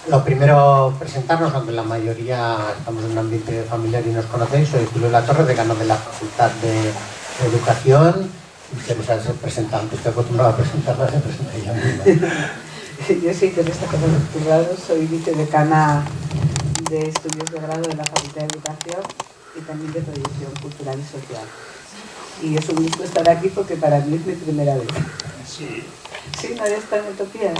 Lo primero, presentarnos, aunque la mayoría estamos en un ambiente familiar y nos conocéis. Soy Julio Latorre, decano de la Facultad de Educación. Teresa se presenta, aunque estoy acostumbrado a presentarla, se presenta ella misma. Yo soy Teresa Cabello, soy vicedecana de Estudios de Grado de la Facultad de Educación y también de Proyección Cultural y Social. Y es un gusto estar aquí porque para mí es mi primera vez. Sí. ¿Sí? ¿No había estado en Utopía?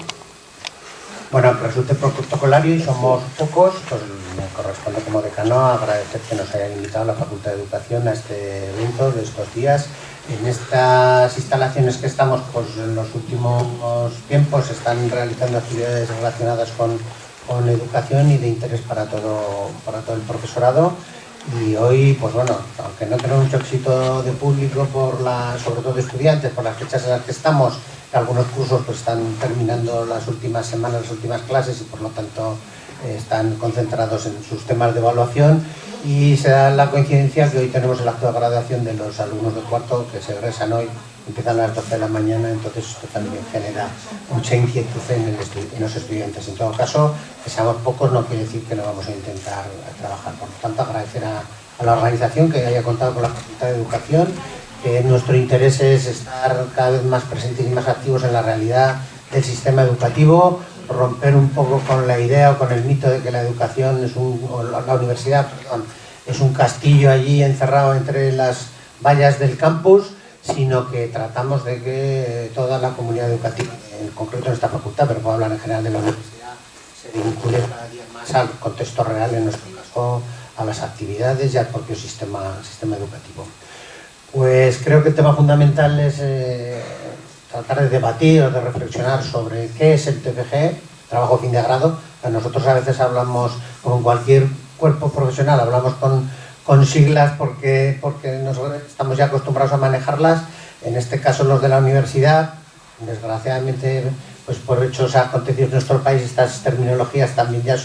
Bueno, resulta protocolario y somos pocos, pues me corresponde como decano agradecer que nos hayan invitado a la Facultad de Educación a este evento de estos días. En estas instalaciones que estamos, pues en los últimos tiempos se están realizando actividades relacionadas con educación y de interés para todo el profesorado. Y hoy, pues bueno, aunque no tenemos mucho éxito de público, sobre todo de estudiantes, por las fechas en las que estamos, algunos cursos pues están terminando las últimas semanas, las últimas clases y por lo tanto están concentrados en sus temas de evaluación, y se da la coincidencia que hoy tenemos el acto de graduación de los alumnos de cuarto que se egresan hoy, empiezan a las 12 de la mañana, entonces esto también genera mucha inquietud en los estudiantes. En todo caso, que seamos pocos no quiere decir que no vamos a intentar trabajar. Por lo tanto, agradecer a la organización que haya contado con la Facultad de Educación, que nuestro interés es estar cada vez más presentes y más activos en la realidad del sistema educativo, romper un poco con la idea o con el mito de que la educación la universidad es un castillo allí encerrado entre las vallas del campus, sino que tratamos de que toda la comunidad educativa, en concreto en esta facultad, pero puedo hablar en general de la universidad, se vincule cada día más al contexto real, en nuestro caso a las actividades y al propio sistema educativo. Pues creo que el tema fundamental es tratar de debatir o de reflexionar sobre qué es el TFG, trabajo fin de grado. Nosotros a veces hablamos con cualquier cuerpo profesional, hablamos con siglas porque estamos ya acostumbrados a manejarlas. En este caso los de la universidad, desgraciadamente, pues por hechos acontecidos en nuestro país, estas terminologías también ya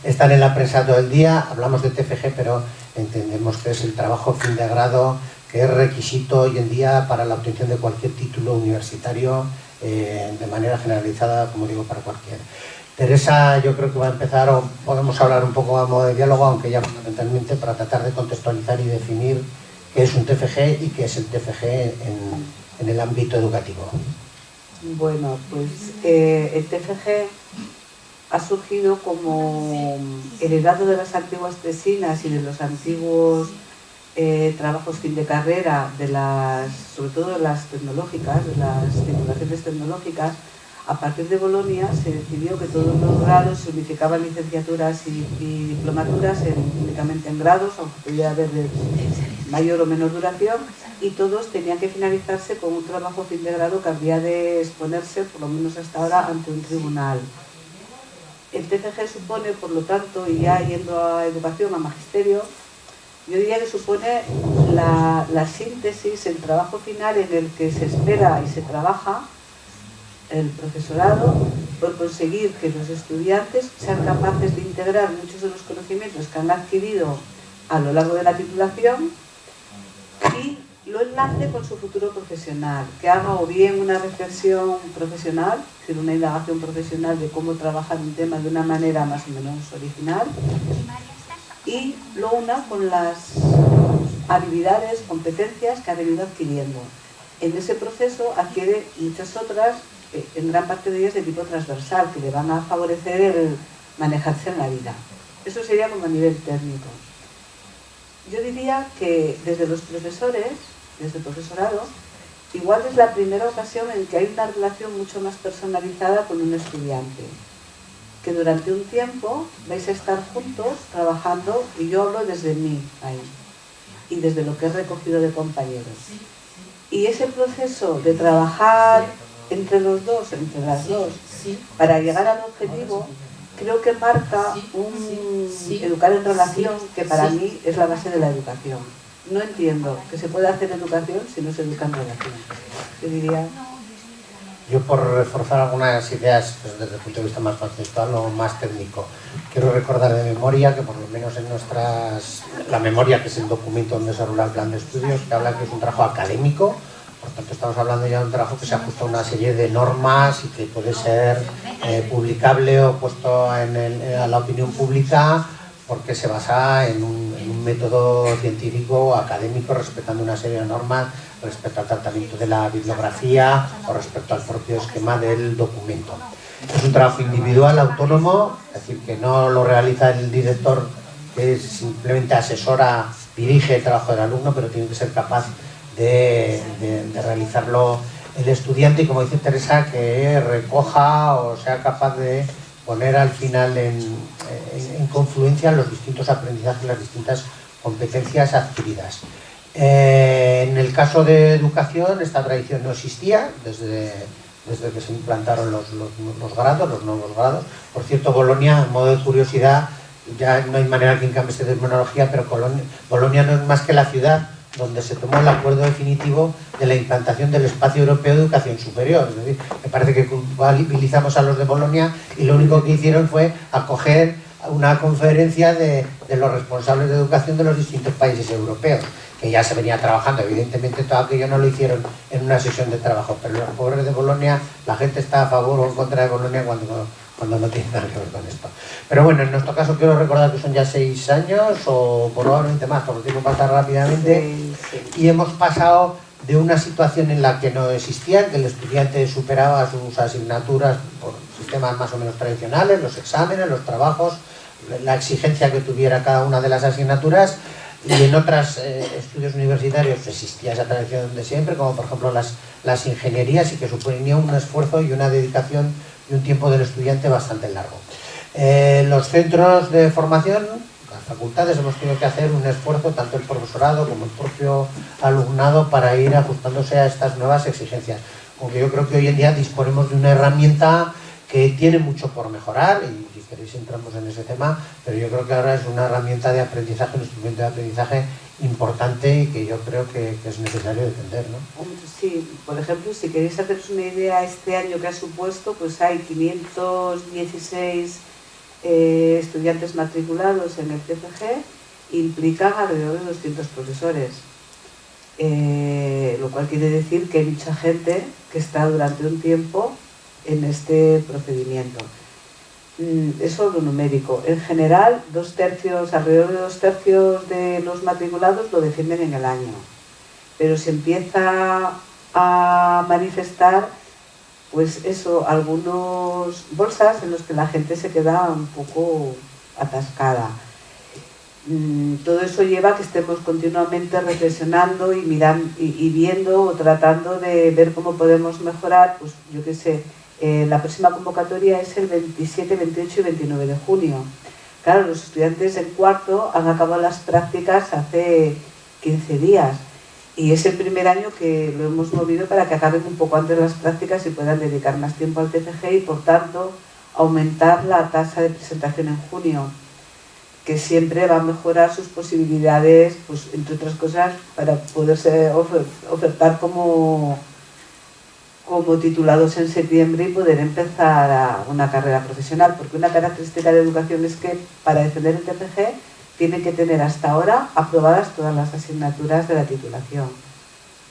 están en la prensa todo el día. Hablamos de TFG, pero entendemos que es el trabajo fin de grado, que es requisito hoy en día para la obtención de cualquier título universitario, de manera generalizada, como digo, para cualquiera. Teresa, yo creo que va a empezar, o podemos hablar un poco a modo de diálogo, aunque ya fundamentalmente para tratar de contextualizar y definir qué es un TFG y qué es el TFG en el ámbito educativo. Bueno, pues el TFG ha surgido como heredado de las antiguas tesinas y de los antiguos trabajos fin de carrera, sobre todo de las tecnológicas, de las titulaciones tecnológicas. A partir de Bolonia se decidió que todos los grados se unificaban licenciaturas y diplomaturas únicamente en grados, aunque podía haber de mayor o menor duración, y todos tenían que finalizarse con un trabajo fin de grado que había de exponerse, por lo menos hasta ahora, ante un tribunal. El TFG supone, por lo tanto, y ya yendo a educación, a magisterio, yo diría que supone la síntesis, el trabajo final en el que se espera y se trabaja el profesorado por conseguir que los estudiantes sean capaces de integrar muchos de los conocimientos que han adquirido a lo largo de la titulación y lo enlace con su futuro profesional, que haga o bien una reflexión profesional, es decir, una indagación profesional de cómo trabajar un tema de una manera más o menos original, y lo una con las habilidades, competencias que ha venido adquiriendo. En ese proceso adquiere muchas otras, en gran parte de ellas de tipo transversal, que le van a favorecer el manejarse en la vida. Eso sería como a nivel técnico. Yo diría que desde los profesores, desde el profesorado, igual es la primera ocasión en que hay una relación mucho más personalizada con un estudiante, que durante un tiempo vais a estar juntos trabajando, y yo hablo desde mí ahí, y desde lo que he recogido de compañeros. Y ese proceso de trabajar entre los dos, entre las dos, para llegar al objetivo, creo que marca un educar en relación que para mí es la base de la educación. No entiendo que se pueda hacer educación si no se educa en relación. Yo diría... Yo, por reforzar algunas ideas pues, desde el punto de vista más conceptual o más técnico, quiero recordar de memoria que por lo menos en la memoria, que es el documento donde se arrola el plan de estudios, que habla que es un trabajo académico, Por tanto, estamos hablando ya de un trabajo que se ajusta a una serie de normas y que puede ser publicable o puesto a la opinión pública, porque se basa en un método científico académico, respetando una serie de normas respecto al tratamiento de la bibliografía o respecto al propio esquema del documento. Es un trabajo individual, autónomo, es decir, que no lo realiza el director, que simplemente asesora, dirige el trabajo del alumno, pero tiene que ser capaz de realizarlo el estudiante, y como dice Teresa, que recoja o sea capaz de poner al final en confluencia los distintos aprendizajes, las distintas competencias adquiridas. En el caso de educación, esta tradición no existía desde que se implantaron los grados, los nuevos grados. Por cierto, Bolonia, en modo de curiosidad, ya no hay manera que cambie esta terminología, pero Bolonia no es más que la ciudad donde se tomó el acuerdo definitivo de la implantación del Espacio Europeo de Educación Superior. Es decir, me parece que culpabilizamos a los de Bolonia y lo único que hicieron fue acoger una conferencia de los responsables de educación de los distintos países europeos, que ya se venía trabajando. Evidentemente todo aquello no lo hicieron en una sesión de trabajo, pero los pobres de Bolonia, la gente está a favor o en contra de Bolonia cuando no tiene nada que ver con esto. Pero bueno, en nuestro caso quiero recordar que son ya 6 años o probablemente más, porque el tiempo pasa rápidamente, y hemos pasado de una situación en la que no existía, que el estudiante superaba sus asignaturas por sistemas más o menos tradicionales, los exámenes, los trabajos, la exigencia que tuviera cada una de las asignaturas, y en otros estudios universitarios existía esa tradición de siempre, como por ejemplo las ingenierías, y que suponía un esfuerzo y una dedicación y un tiempo del estudiante bastante largo. Los centros de formación, las facultades, hemos tenido que hacer un esfuerzo, tanto el profesorado como el propio alumnado, para ir ajustándose a estas nuevas exigencias. Aunque yo creo que hoy en día disponemos de una herramienta que tiene mucho por mejorar, y si queréis entramos en ese tema, pero yo creo que ahora es una herramienta de aprendizaje, un instrumento de aprendizaje importante y que yo creo que es necesario defender, ¿no? Sí, por ejemplo, si queréis haceros una idea, este año que ha supuesto, pues hay 516 estudiantes matriculados en el TFG, implican alrededor de 200 profesores, lo cual quiere decir que hay mucha gente que está durante un tiempo en este procedimiento. Eso lo numérico. En general, alrededor de 2/3 de los matriculados lo defienden en el año, pero se empieza a manifestar, pues eso, algunos bolsas en los que la gente se queda un poco atascada. Todo eso lleva a que estemos continuamente reflexionando y mirando y viendo o tratando de ver cómo podemos mejorar, pues yo qué sé. La próxima convocatoria es el 27, 28 y 29 de junio. Claro, los estudiantes en cuarto han acabado las prácticas hace 15 días y es el primer año que lo hemos movido para que acaben un poco antes las prácticas y puedan dedicar más tiempo al TFG y, por tanto, aumentar la tasa de presentación en junio, que siempre va a mejorar sus posibilidades, pues entre otras cosas, para poderse ofertar como titulados en septiembre y poder empezar una carrera profesional, porque una característica de educación es que para defender el TFG tiene que tener hasta ahora aprobadas todas las asignaturas de la titulación,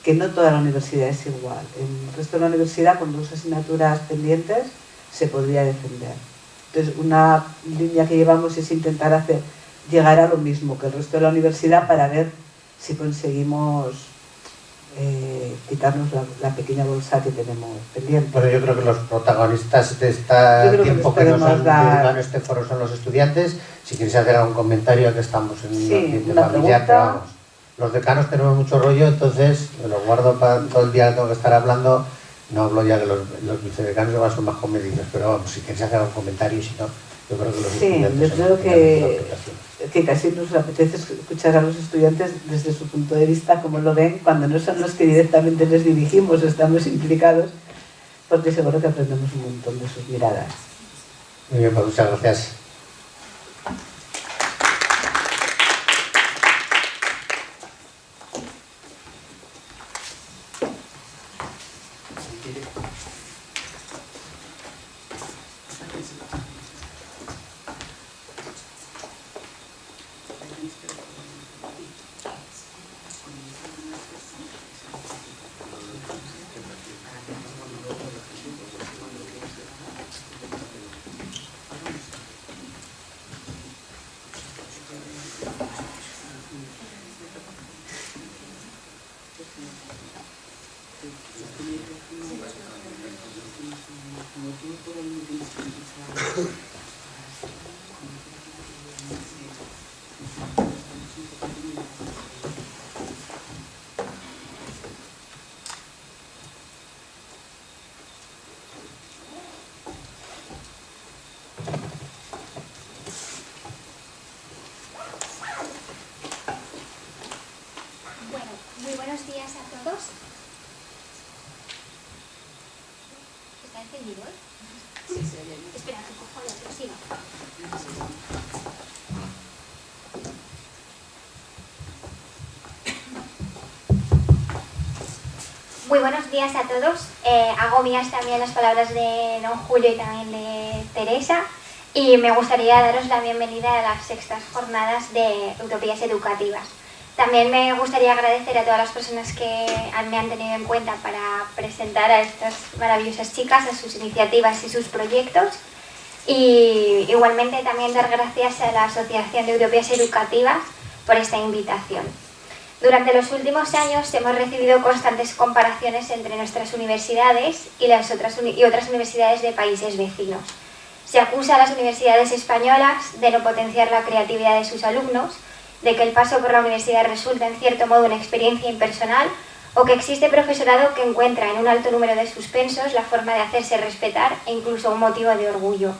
que no toda la universidad es igual. En el resto de la universidad, con 2 asignaturas pendientes, se podría defender. Entonces, una línea que llevamos es intentar llegar a lo mismo que el resto de la universidad, para ver si conseguimos quitarnos la pequeña bolsa que tenemos pendiente. Bueno, yo creo que los protagonistas de este tiempo que nos han dedicado en este foro son los estudiantes. Si queréis hacer algún comentario, que estamos en un ambiente familiar, pero vamos, los decanos tenemos mucho rollo, entonces me lo guardo para todo el día que tengo que estar hablando. No hablo ya de los vicedecanos, que son más comedidos, pero vamos, si queréis hacer algún comentario, y si no, yo creo que los estudiantes... Sí, yo creo que casi nos apetece escuchar a los estudiantes desde su punto de vista, cómo lo ven, cuando no son los que directamente les dirigimos o estamos implicados, porque seguro que aprendemos un montón de sus miradas. Muy bien, pues muchas gracias. Muy buenos días a todos. ¿Está encendido, Sí, se oye. Espera, que cojo el otro, sí. Muy buenos días a todos. Hago mías también las palabras de don Julio y también de Teresa. Y me gustaría daros la bienvenida a las sextas jornadas de Utopías Educativas. También me gustaría agradecer a todas las personas que me han tenido en cuenta para presentar a estas maravillosas chicas, a sus iniciativas y sus proyectos. Y igualmente también dar gracias a la Asociación de Utopías Educativas por esta invitación. Durante los últimos años hemos recibido constantes comparaciones entre nuestras universidades y otras universidades de países vecinos. Se acusa a las universidades españolas de no potenciar la creatividad de sus alumnos, de que el paso por la universidad resulta en cierto modo una experiencia impersonal o que existe profesorado que encuentra en un alto número de suspensos la forma de hacerse respetar e incluso un motivo de orgullo,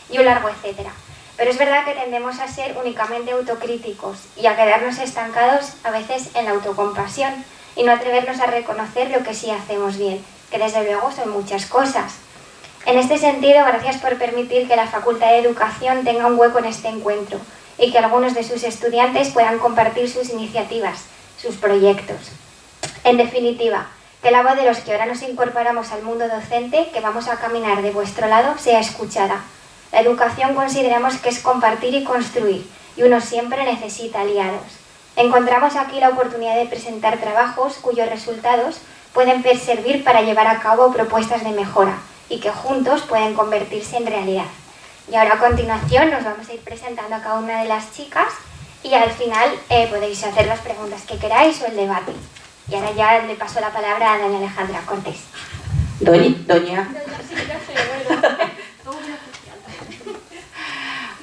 y un largo etcétera. Pero es verdad que tendemos a ser únicamente autocríticos y a quedarnos estancados a veces en la autocompasión y no atrevernos a reconocer lo que sí hacemos bien, que desde luego son muchas cosas. En este sentido, gracias por permitir que la Facultad de Educación tenga un hueco en este encuentro y que algunos de sus estudiantes puedan compartir sus iniciativas, sus proyectos. En definitiva, que la voz de los que ahora nos incorporamos al mundo docente, que vamos a caminar de vuestro lado, sea escuchada. La educación consideramos que es compartir y construir, y uno siempre necesita aliados. Encontramos aquí la oportunidad de presentar trabajos cuyos resultados pueden servir para llevar a cabo propuestas de mejora y que juntos pueden convertirse en realidad. Y ahora a continuación nos vamos a ir presentando a cada una de las chicas y al final podéis hacer las preguntas que queráis o el debate. Y ahora ya le paso la palabra a doña Alejandra Cortés. Doña.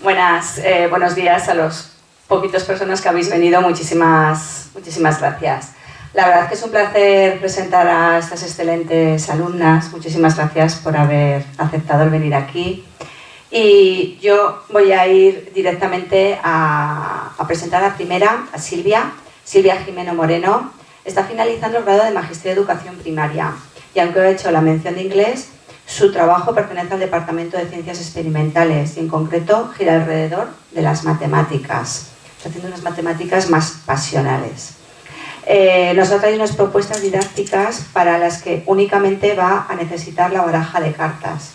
Buenos días a los poquitos personas que habéis venido. Muchísimas gracias. La verdad que es un placer presentar a estas excelentes alumnas. Muchísimas gracias por haber aceptado el venir aquí. Y yo voy a ir directamente a presentar a la primera, a Silvia Jimeno Moreno. Está finalizando el grado de Magisterio de Educación Primaria y aunque he hecho la mención de inglés, su trabajo pertenece al Departamento de Ciencias Experimentales y en concreto gira alrededor de las matemáticas. Está haciendo unas matemáticas más pasionales. Nos ha traído unas propuestas didácticas para las que únicamente va a necesitar la baraja de cartas.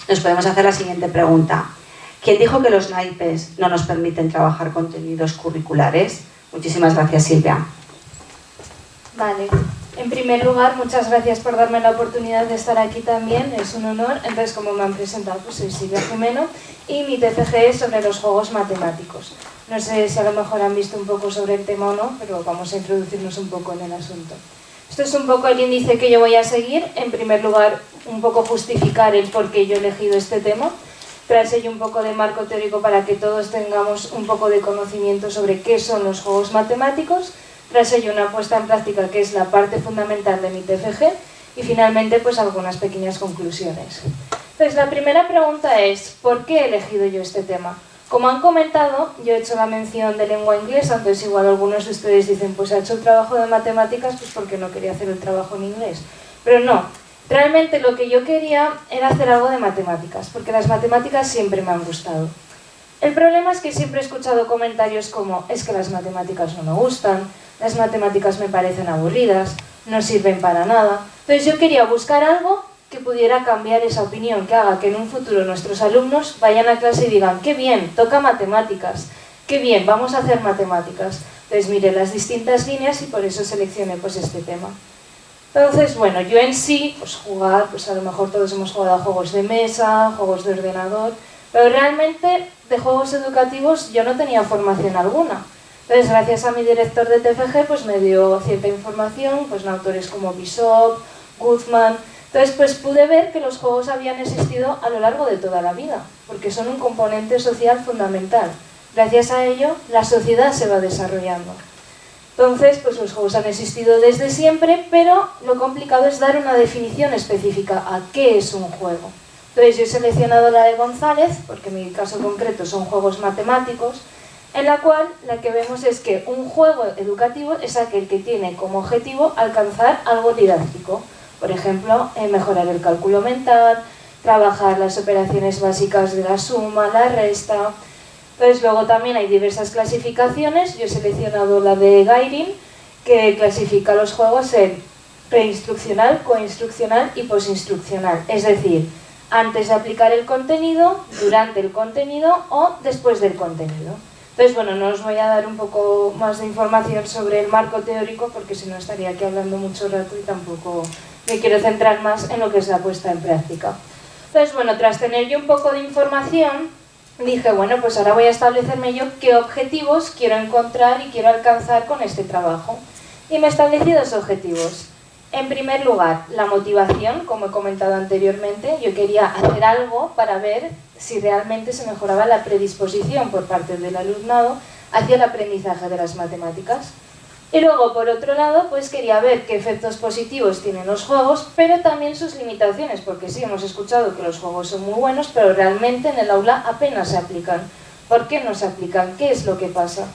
Nos podemos hacer la siguiente pregunta. ¿Quién dijo que los naipes no nos permiten trabajar contenidos curriculares? Muchísimas gracias, Silvia. Vale. En primer lugar, muchas gracias por darme la oportunidad de estar aquí también, es un honor. Entonces, como me han presentado, pues soy Silvia Jimeno y mi TFG es sobre los juegos matemáticos. No sé si a lo mejor han visto un poco sobre el tema o no, pero vamos a introducirnos un poco en el asunto. Esto es un poco el índice que yo voy a seguir. En primer lugar, un poco justificar el por qué yo he elegido este tema. Tras ello, un poco de marco teórico para que todos tengamos un poco de conocimiento sobre qué son los juegos matemáticos. Tras ello, una puesta en práctica que es la parte fundamental de mi TFG. Y finalmente, pues algunas pequeñas conclusiones. Entonces, la primera pregunta es, ¿por qué he elegido yo este tema? Como han comentado, yo he hecho la mención de lengua inglesa, entonces igual algunos de ustedes dicen, pues ha hecho el trabajo de matemáticas, pues porque no quería hacer el trabajo en inglés. Pero no, realmente lo que yo quería era hacer algo de matemáticas, porque las matemáticas siempre me han gustado. El problema es que siempre he escuchado comentarios como, es que las matemáticas no me gustan, las matemáticas me parecen aburridas, no sirven para nada. Entonces yo quería buscar algo que pudiera cambiar esa opinión, que haga que en un futuro nuestros alumnos vayan a clase y digan, qué bien, toca matemáticas, qué bien, vamos a hacer matemáticas. Entonces miré las distintas líneas y por eso seleccioné pues este tema. Entonces, bueno, yo en sí, pues jugar, pues a lo mejor todos hemos jugado a juegos de mesa, juegos de ordenador, pero realmente de juegos educativos yo no tenía formación alguna. Entonces, gracias a mi director de TFG, pues me dio cierta información, pues de autores como Bishop, Guzman. Entonces, pues pude ver que los juegos habían existido a lo largo de toda la vida, porque son un componente social fundamental. Gracias a ello, la sociedad se va desarrollando. Entonces, pues los juegos han existido desde siempre, pero lo complicado es dar una definición específica a qué es un juego. Entonces, yo he seleccionado la de González, porque en mi caso concreto son juegos matemáticos, en la cual la que vemos es que un juego educativo es aquel que tiene como objetivo alcanzar algo didáctico. Por ejemplo, mejorar el cálculo mental, trabajar las operaciones básicas de la suma, la resta. Entonces, luego también hay diversas clasificaciones. Yo he seleccionado la de Gairin, que clasifica los juegos en preinstruccional, coinstruccional y posinstruccional. Es decir, antes de aplicar el contenido, durante el contenido o después del contenido. Entonces, bueno, no os voy a dar un poco más de información sobre el marco teórico, porque si no estaría aquí hablando mucho rato y tampoco me quiero centrar más en lo que es la puesta en práctica. Entonces, bueno, tras tener yo un poco de información, dije, bueno, pues ahora voy a establecerme yo qué objetivos quiero encontrar y quiero alcanzar con este trabajo. Y me establecí 2 objetivos. En primer lugar, la motivación, como he comentado anteriormente. Yo quería hacer algo para ver si realmente se mejoraba la predisposición por parte del alumnado hacia el aprendizaje de las matemáticas. Y luego, por otro lado, pues quería ver qué efectos positivos tienen los juegos, pero también sus limitaciones, porque sí, hemos escuchado que los juegos son muy buenos, pero realmente en el aula apenas se aplican. ¿Por qué no se aplican? ¿Qué es lo que pasa?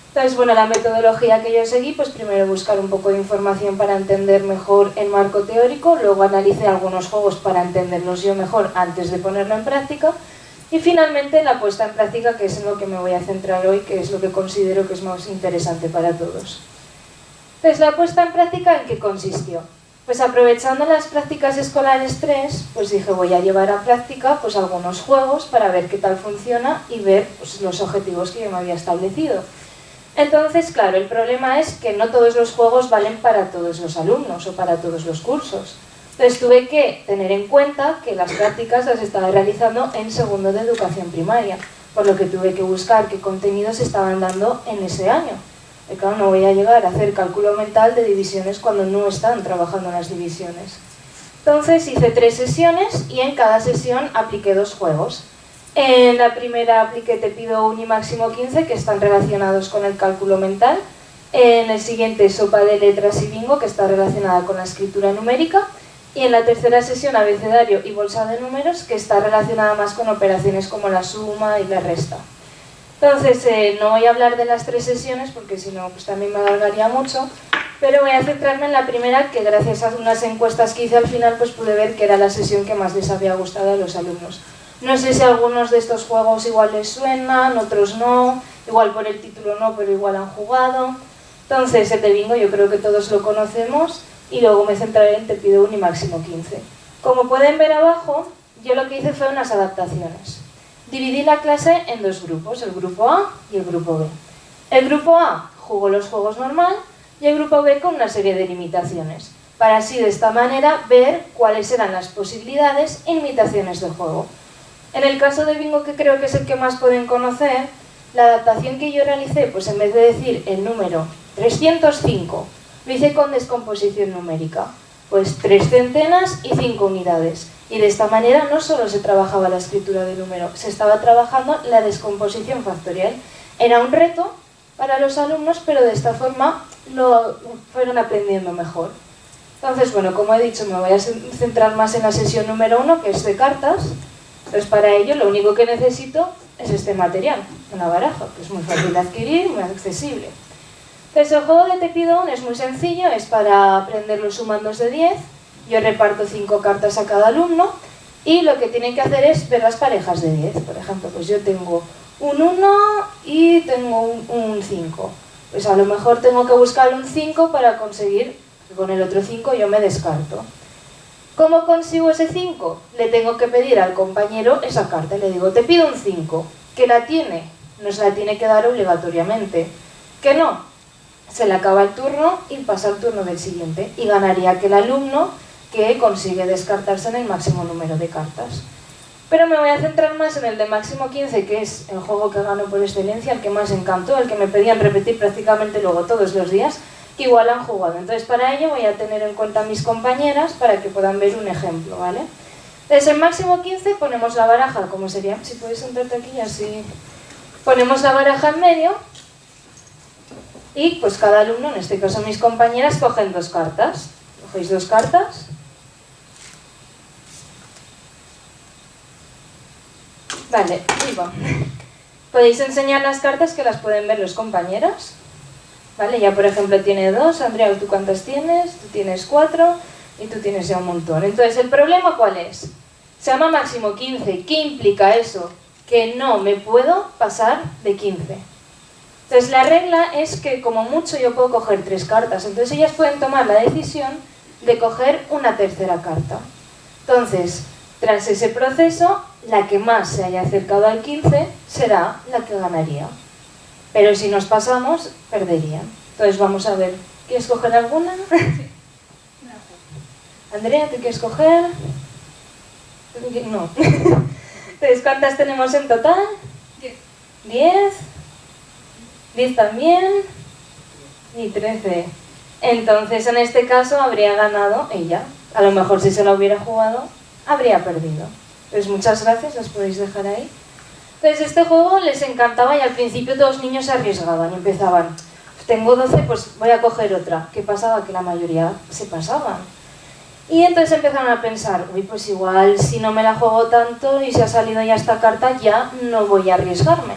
Entonces, bueno, la metodología que yo seguí, pues primero buscar un poco de información para entender mejor el marco teórico, luego analicé algunos juegos para entenderlos yo mejor antes de ponerlo en práctica, y finalmente la puesta en práctica, que es en lo que me voy a centrar hoy, que es lo que considero que es más interesante para todos. Entonces, ¿la puesta en práctica en qué consistió? Pues aprovechando las prácticas escolares 3, pues dije voy a llevar a práctica pues algunos juegos para ver qué tal funciona y ver pues, los objetivos que yo me había establecido. Entonces, claro, el problema es que no todos los juegos valen para todos los alumnos o para todos los cursos. Entonces tuve que tener en cuenta que las prácticas las estaba realizando en segundo de educación primaria, por lo que tuve que buscar qué contenidos se estaban dando en ese año. Y claro, no voy a llegar a hacer cálculo mental de divisiones cuando no están trabajando en las divisiones. Entonces hice 3 sesiones y en cada sesión apliqué 2 juegos. En la primera apliqué Te pido un y máximo 15, que están relacionados con el cálculo mental. En el siguiente Sopa de letras y bingo, que está relacionada con la escritura numérica. Y en la tercera sesión abecedario y bolsa de números, que está relacionada más con operaciones como la suma y la resta. Entonces, no voy a hablar de las 3 sesiones porque si no pues también me alargaría mucho, pero voy a centrarme en la primera, que gracias a unas encuestas que hice al final pues pude ver que era la sesión que más les había gustado a los alumnos. No sé si algunos de estos juegos igual les suenan, otros no, igual por el título no, pero igual han jugado. Entonces, el de bingo yo creo que todos lo conocemos y luego me centraré en Te pido un y máximo 15. Como pueden ver abajo, yo lo que hice fue unas adaptaciones. Dividí la clase en 2 grupos, el grupo A y el grupo B. El grupo A jugó los juegos normal y el grupo B con una serie de limitaciones, para así de esta manera ver cuáles eran las posibilidades e limitaciones del juego. En el caso de bingo, que creo que es el que más pueden conocer, la adaptación que yo realicé, pues en vez de decir el número 305, lo hice con descomposición numérica, pues 3 centenas y 5 unidades. Y de esta manera no solo se trabajaba la escritura del número, se estaba trabajando la descomposición factorial. Era un reto para los alumnos, pero de esta forma lo fueron aprendiendo mejor. Entonces, bueno, como he dicho, me voy a centrar más en la sesión número 1, que es de cartas. Entonces, para ello, lo único que necesito es este material, una baraja, que es muy fácil de adquirir, muy accesible. Entonces, el juego de Te pido un es muy sencillo, es para aprender los sumandos de 10. Yo reparto 5 cartas a cada alumno y lo que tienen que hacer es ver las parejas de 10. Por ejemplo, pues yo tengo un 1 y tengo un 5. Pues a lo mejor tengo que buscar un 5 para conseguir que con el otro 5 yo me descarto. ¿Cómo consigo ese 5? Le tengo que pedir al compañero esa carta. Le digo, te pido un 5. ¿Que la tiene? No se la tiene que dar obligatoriamente. ¿Que no? Se le acaba el turno y pasa al turno del siguiente. Y ganaría aquel alumno que consigue descartarse en el máximo número de cartas. Pero me voy a centrar más en el de máximo 15, que es el juego que gano por excelencia, el que más encantó, el que me pedían repetir prácticamente luego todos los días, que igual han jugado. Entonces para ello voy a tener en cuenta a mis compañeras para que puedan ver un ejemplo, ¿vale? Entonces en máximo 15 ponemos la baraja, como sería, si puedes sentarte aquí así, ponemos la baraja en medio y pues cada alumno, en este caso mis compañeras, cogen 2 cartas. Cogéis 2 cartas. Vale, ahí va. Podéis enseñar las cartas que las pueden ver los compañeros. Vale, ya por ejemplo tiene 2, Andrea, ¿tú cuántas tienes? Tú tienes 4 y tú tienes ya un montón. Entonces, ¿el problema cuál es? Se llama máximo 15. ¿Qué implica eso? Que no me puedo pasar de 15. Entonces, la regla es que como mucho yo puedo coger 3 cartas. Entonces, ellas pueden tomar la decisión de coger una tercera carta. Entonces, tras ese proceso, la que más se haya acercado al 15 será la que ganaría. Pero si nos pasamos, perdería. Entonces vamos a ver. ¿Quieres coger alguna? Andrea, ¿tú quieres coger? No. Entonces, ¿cuántas tenemos en total? 10. 10. 10 también. Y 13. Entonces, en este caso, habría ganado ella. A lo mejor si se la hubiera jugado, habría perdido. Pues muchas gracias, las podéis dejar ahí. Entonces este juego les encantaba y al principio todos los niños se arriesgaban y empezaban, tengo 12, pues voy a coger otra. ¿Qué pasaba? Que la mayoría se pasaban. Y entonces empezaron a pensar, uy, pues igual si no me la juego tanto y se ha salido ya esta carta, ya no voy a arriesgarme.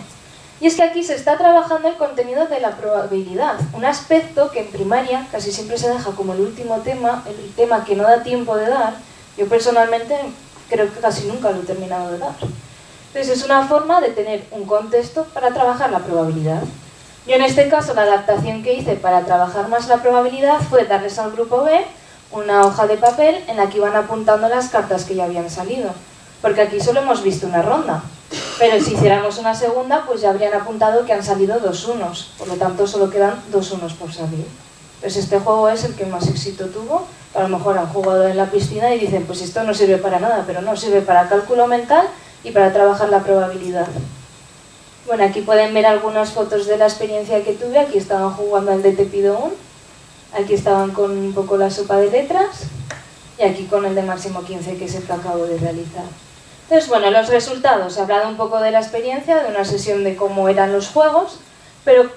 Y es que aquí se está trabajando el contenido de la probabilidad, un aspecto que en primaria casi siempre se deja como el último tema, el tema que no da tiempo de dar. Yo personalmente creo que casi nunca lo he terminado de dar. Entonces es una forma de tener un contexto para trabajar la probabilidad. Yo en este caso la adaptación que hice para trabajar más la probabilidad fue darles al grupo B una hoja de papel en la que iban apuntando las cartas que ya habían salido. Porque aquí solo hemos visto una ronda. Pero si hiciéramos una segunda, pues ya habrían apuntado que han salido 2 unos. Por lo tanto solo quedan 2 unos por salir. Pues este juego es el que más éxito tuvo. A lo mejor han jugado en la piscina y dicen, pues esto no sirve para nada, pero no, sirve para cálculo mental y para trabajar la probabilidad. Bueno, aquí pueden ver algunas fotos de la experiencia que tuve. Aquí estaban jugando al de Te pido un. Aquí estaban con un poco la sopa de letras. Y aquí con el de máximo 15, que es el que acabo de realizar. Entonces, bueno, los resultados. He hablado un poco de la experiencia, de una sesión de cómo eran los juegos, pero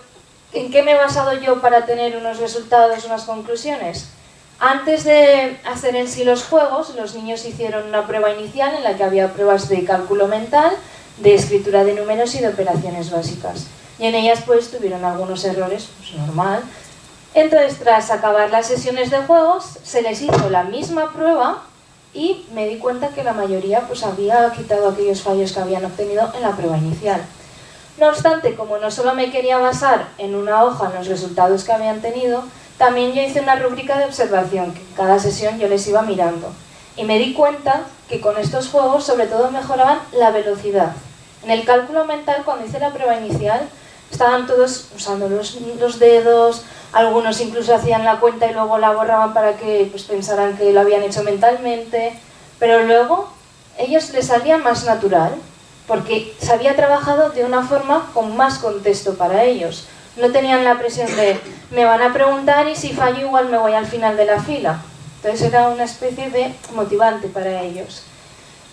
¿en qué me he basado yo para tener unos resultados, unas conclusiones? Antes de hacer en sí los juegos, los niños hicieron una prueba inicial en la que había pruebas de cálculo mental, de escritura de números y de operaciones básicas. Y en ellas pues tuvieron algunos errores, pues normal. Entonces, tras acabar las sesiones de juegos, se les hizo la misma prueba y me di cuenta que la mayoría pues había quitado aquellos fallos que habían obtenido en la prueba inicial. No obstante, como no solo me quería basar en una hoja en los resultados que habían tenido, también yo hice una rúbrica de observación, que en cada sesión yo les iba mirando. Y me di cuenta que con estos juegos sobre todo mejoraban la velocidad. En el cálculo mental, cuando hice la prueba inicial, estaban todos usando los dedos, algunos incluso hacían la cuenta y luego la borraban para que pues, pensaran que lo habían hecho mentalmente, pero luego ellos les salía más natural, porque se había trabajado de una forma con más contexto para ellos. No tenían la presión de, me van a preguntar y si fallo igual me voy al final de la fila. Entonces era una especie de motivante para ellos.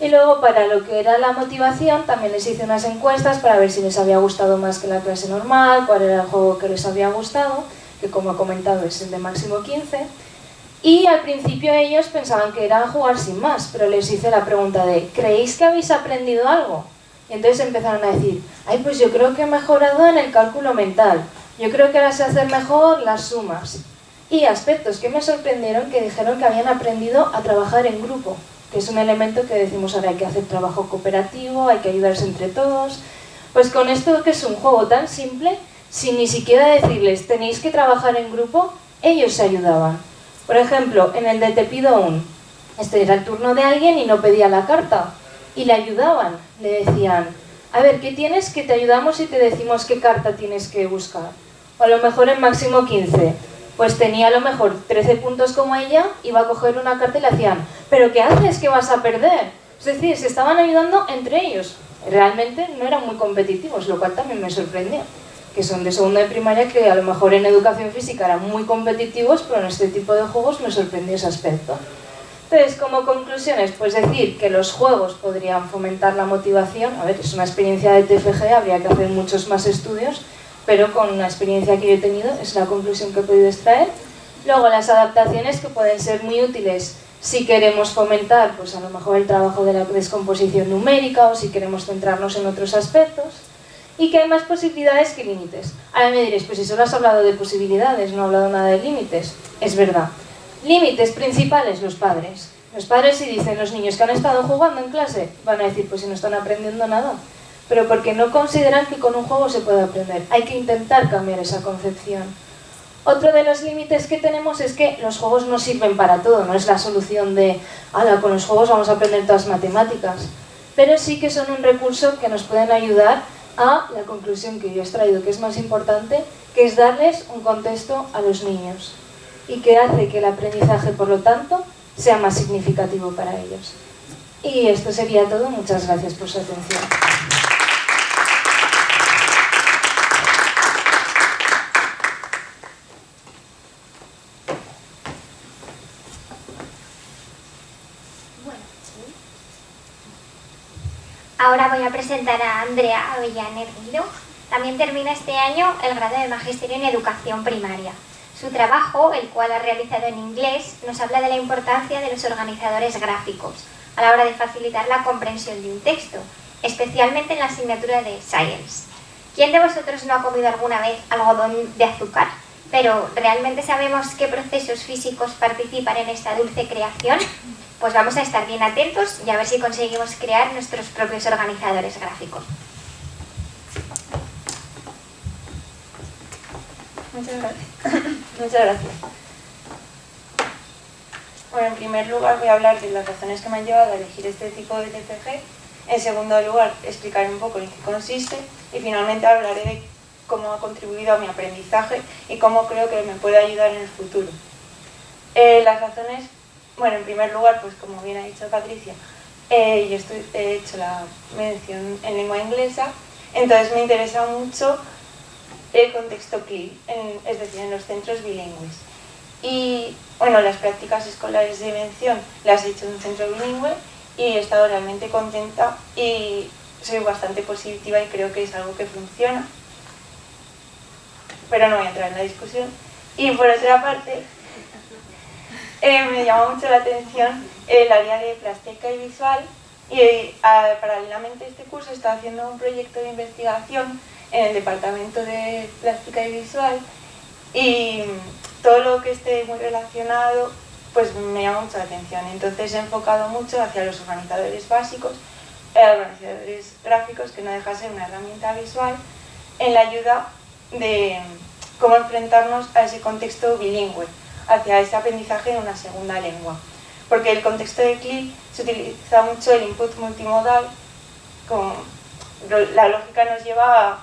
Y luego para lo que era la motivación también les hice unas encuestas para ver si les había gustado más que la clase normal, cuál era el juego que les había gustado, que como he comentado es el de máximo 15. Y al principio ellos pensaban que era jugar sin más, pero les hice la pregunta de, ¿creéis que habéis aprendido algo? Y entonces empezaron a decir, ay, pues yo creo que he mejorado en el cálculo mental, yo creo que ahora sé hacer mejor las sumas. Y aspectos que me sorprendieron, que dijeron que habían aprendido a trabajar en grupo, que es un elemento que decimos ahora hay que hacer trabajo cooperativo, hay que ayudarse entre todos. Pues con esto que es un juego tan simple, sin ni siquiera decirles tenéis que trabajar en grupo, ellos se ayudaban. Por ejemplo, en el de Te pido un, este era el turno de alguien y no pedía la carta. Y le ayudaban, le decían, a ver, ¿qué tienes? Que te ayudamos y te decimos qué carta tienes que buscar. O a lo mejor en máximo 15, pues tenía a lo mejor 13 puntos como ella, iba a coger una carta y le hacían, ¿pero qué haces? ¿Qué vas a perder? Es decir, se estaban ayudando entre ellos. Realmente no eran muy competitivos, lo cual también me sorprendió. que son de segundo de primaria, que a lo mejor en educación física eran muy competitivos, pero en este tipo de juegos me sorprendió ese aspecto. Entonces, como conclusiones, pues decir que los juegos podrían fomentar la motivación. A ver, es una experiencia de TFG, habría que hacer muchos más estudios, pero con la experiencia que yo he tenido es la conclusión que he podido extraer. Luego, las adaptaciones, que pueden ser muy útiles si queremos fomentar, pues a lo mejor el trabajo de la descomposición numérica, o si queremos centrarnos en otros aspectos, y que hay más posibilidades que límites. Ahora me diréis, pues si solo has hablado de posibilidades, no has hablado nada de límites. Es verdad. Límites principales, los padres. Los padres, si dicen los niños que han estado jugando en clase, van a decir, pues si no están aprendiendo nada. Pero porque no consideran que con un juego se puede aprender. Hay que intentar cambiar esa concepción. Otro de los límites que tenemos es que los juegos no sirven para todo, no es la solución de, ala, con los juegos vamos a aprender todas matemáticas. Pero sí que son un recurso que nos pueden ayudar a la conclusión que yo he extraído, que es más importante, que es darles un contexto a los niños y que hace que el aprendizaje, por lo tanto, sea más significativo para ellos. Y esto sería todo. Muchas gracias por su atención. Ahora voy a presentar a Andrea Avellaner Guido. También termina este año el grado de Magisterio en Educación Primaria. Su trabajo, el cual ha realizado en inglés, nos habla de la importancia de los organizadores gráficos a la hora de facilitar la comprensión de un texto, especialmente en la asignatura de Science. ¿Quién de vosotros no ha comido alguna vez algodón de azúcar? Pero ¿realmente sabemos qué procesos físicos participan en esta dulce creación? Pues vamos a estar bien atentos y a ver si conseguimos crear nuestros propios organizadores gráficos. Muchas gracias. Muchas gracias. Bueno, en primer lugar voy a hablar de las razones que me han llevado a elegir este tipo de TFG. En segundo lugar, explicaré un poco en qué consiste. Y finalmente hablaré de cómo ha contribuido a mi aprendizaje y cómo creo que me puede ayudar en el futuro. Las razones, bueno, en primer lugar, pues como bien ha dicho Patricia, yo he hecho la mención en lengua inglesa, entonces me interesa mucho el contexto CLI, es decir, en los centros bilingües. Y bueno, las prácticas escolares de mención las he hecho en un centro bilingüe y he estado realmente contenta y soy bastante positiva y creo que es algo que funciona. Pero no voy a entrar en la discusión. Y por otra parte, me llama mucho la atención el área de plástica y visual y paralelamente a este curso he estado haciendo un proyecto de investigación en el departamento de plástica y visual y todo lo que esté muy relacionado pues me llama mucho la atención. Entonces he enfocado mucho hacia los organizadores básicos, organizadores gráficos, que no deja de ser una herramienta visual, en la ayuda de cómo enfrentarnos a ese contexto bilingüe, hacia ese aprendizaje en una segunda lengua. Porque el contexto de CLI se utiliza mucho el input multimodal, la lógica nos lleva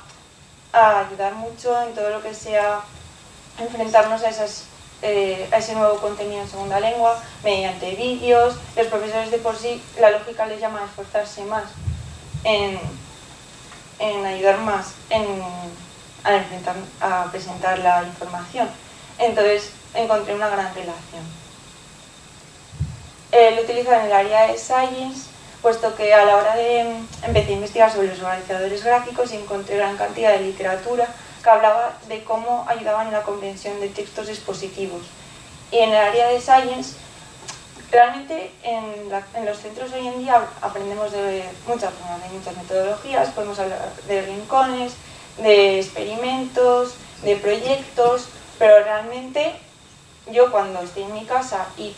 a ayudar mucho en todo lo que sea enfrentarnos a ese nuevo contenido en segunda lengua, mediante vídeos. Los profesores de por sí, la lógica les llama a esforzarse más en ayudar más a presentar la información. Entonces encontré una gran relación. Lo utilizo en el área de Science, puesto que a la hora de empecé a investigar sobre los organizadores gráficos y encontré gran cantidad de literatura que hablaba de cómo ayudaban en la comprensión de textos expositivos. Y en el área de Science, realmente en los centros hoy en día aprendemos de muchas formas, de muchas metodologías, podemos hablar de rincones, de experimentos, de proyectos, pero realmente yo cuando estoy en mi casa y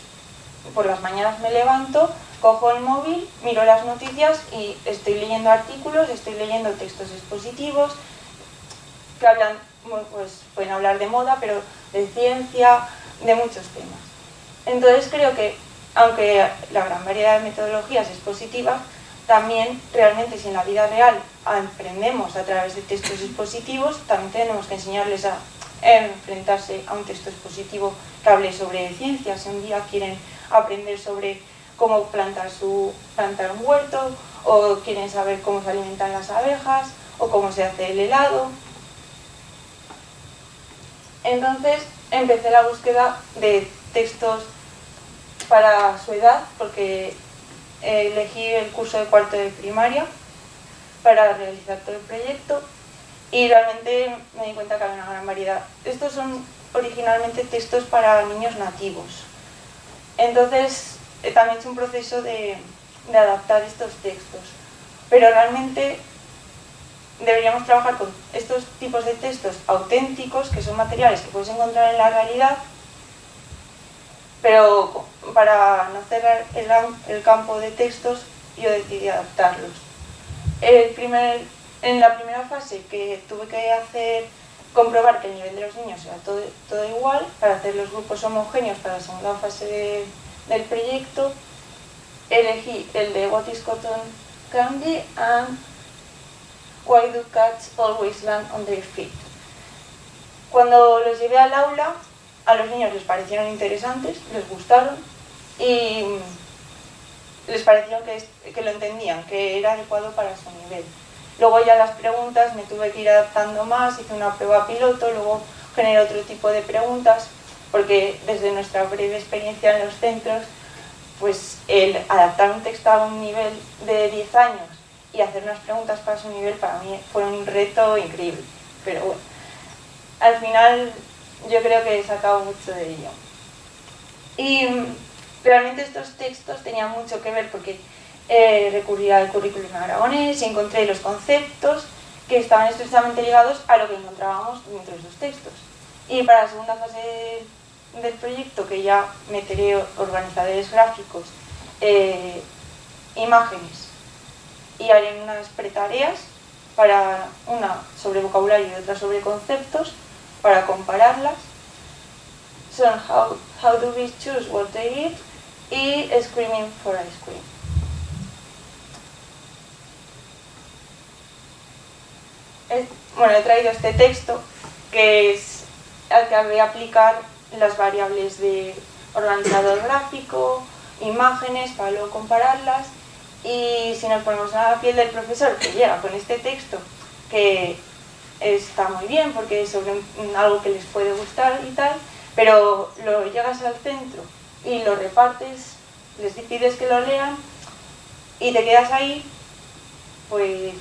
por las mañanas me levanto, cojo el móvil, miro las noticias y estoy leyendo artículos, estoy leyendo textos expositivos que hablan, pues pueden hablar de moda, pero de ciencia, de muchos temas. Entonces creo que, aunque la gran variedad de metodologías es positiva, también realmente si en la vida real aprendemos a través de textos expositivos, también tenemos que enseñarles a enfrentarse a un texto expositivo que hable sobre ciencia. Si un día quieren aprender sobre cómo plantar un huerto, o quieren saber cómo se alimentan las abejas, o cómo se hace el helado. Entonces empecé la búsqueda de textos para su edad, porque elegí el curso de cuarto de primaria para realizar todo el proyecto y realmente me di cuenta que había una gran variedad. Estos son originalmente textos para niños nativos. Entonces también es un proceso de adaptar estos textos, pero realmente deberíamos trabajar con estos tipos de textos auténticos, que son materiales que puedes encontrar en la realidad, pero para no cerrar el campo de textos, yo decidí adaptarlos. En la primera fase, que tuve que comprobar que el nivel de los niños era todo igual, para hacer los grupos homogéneos para la segunda fase del proyecto, elegí el de What is Cotton Candy and Why do cats always land on their feet. Cuando los llevé al aula, a los niños les parecieron interesantes, les gustaron y les pareció que lo entendían, que era adecuado para su nivel. Luego ya las preguntas me tuve que ir adaptando más, hice una prueba piloto, luego generé otro tipo de preguntas, porque desde nuestra breve experiencia en los centros, pues el adaptar un texto a un nivel de 10 años y hacer unas preguntas para su nivel, para mí fue un reto increíble. Pero bueno, al final yo creo que he sacado mucho de ello. Y realmente estos textos tenían mucho que ver porque recurrí al currículum aragonés y encontré los conceptos que estaban estrechamente ligados a lo que encontrábamos dentro de esos textos. Y para la segunda fase del proyecto, que ya meteré organizadores gráficos, imágenes, y haré unas pretareas, para una sobre vocabulario y otra sobre conceptos, para compararlas. Son How do we choose what to eat y Screaming for ice cream. Bueno, he traído este texto que es al que voy a aplicar las variables de organizador gráfico, imágenes, para luego compararlas. Y si nos ponemos en la piel del profesor que llega con este texto, que está muy bien porque es sobre algo que les puede gustar y tal, pero lo llegas al centro y lo repartes, les pides que lo lean y te quedas ahí, pues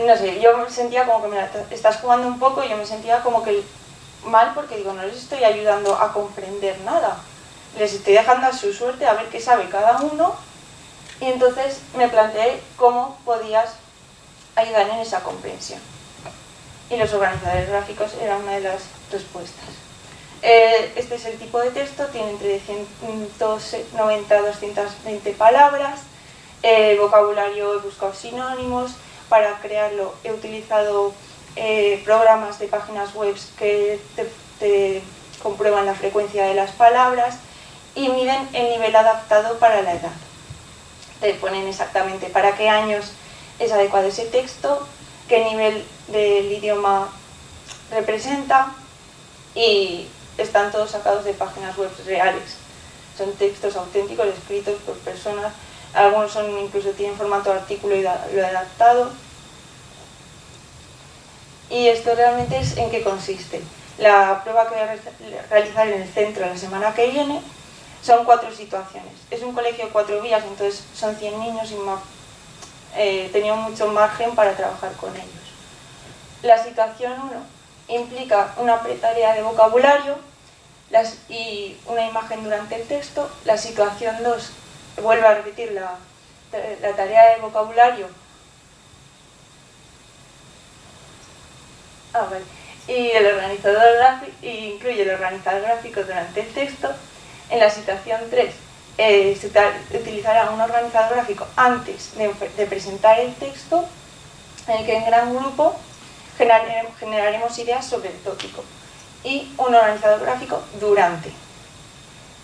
no sé, yo me sentía como que me la estás jugando un poco y yo me sentía como que mal, porque digo, no les estoy ayudando a comprender nada, les estoy dejando a su suerte a ver qué sabe cada uno. Y entonces me planteé cómo podías ayudar en esa comprensión. Y los organizadores gráficos eran una de las respuestas. Este es el tipo de texto, tiene entre 190 a 220 palabras. Vocabulario, he buscado sinónimos. Para crearlo he utilizado programas de páginas web que te comprueban la frecuencia de las palabras y miden el nivel adaptado para la edad. Te ponen exactamente para qué años es adecuado ese texto, qué nivel del idioma representa, y están todos sacados de páginas web reales. Son textos auténticos escritos por personas, algunos incluso tienen formato de artículo y lo he adaptado. Y esto realmente es en qué consiste. La prueba que voy a realizar en el centro la semana que viene son 4 situaciones. Es un colegio de 4 vías, entonces son 100 niños y tenía mucho margen para trabajar con ellos. La situación 1 implica una pretarea de vocabulario y una imagen durante el texto. La situación 2 vuelve a repetir la tarea de vocabulario y el organizador gráfico, incluye el organizador gráfico durante el texto. En la situación 3 se utilizará un organizador gráfico antes de presentar el texto, en el que en gran grupo generaremos ideas sobre el tópico, y un organizador gráfico durante.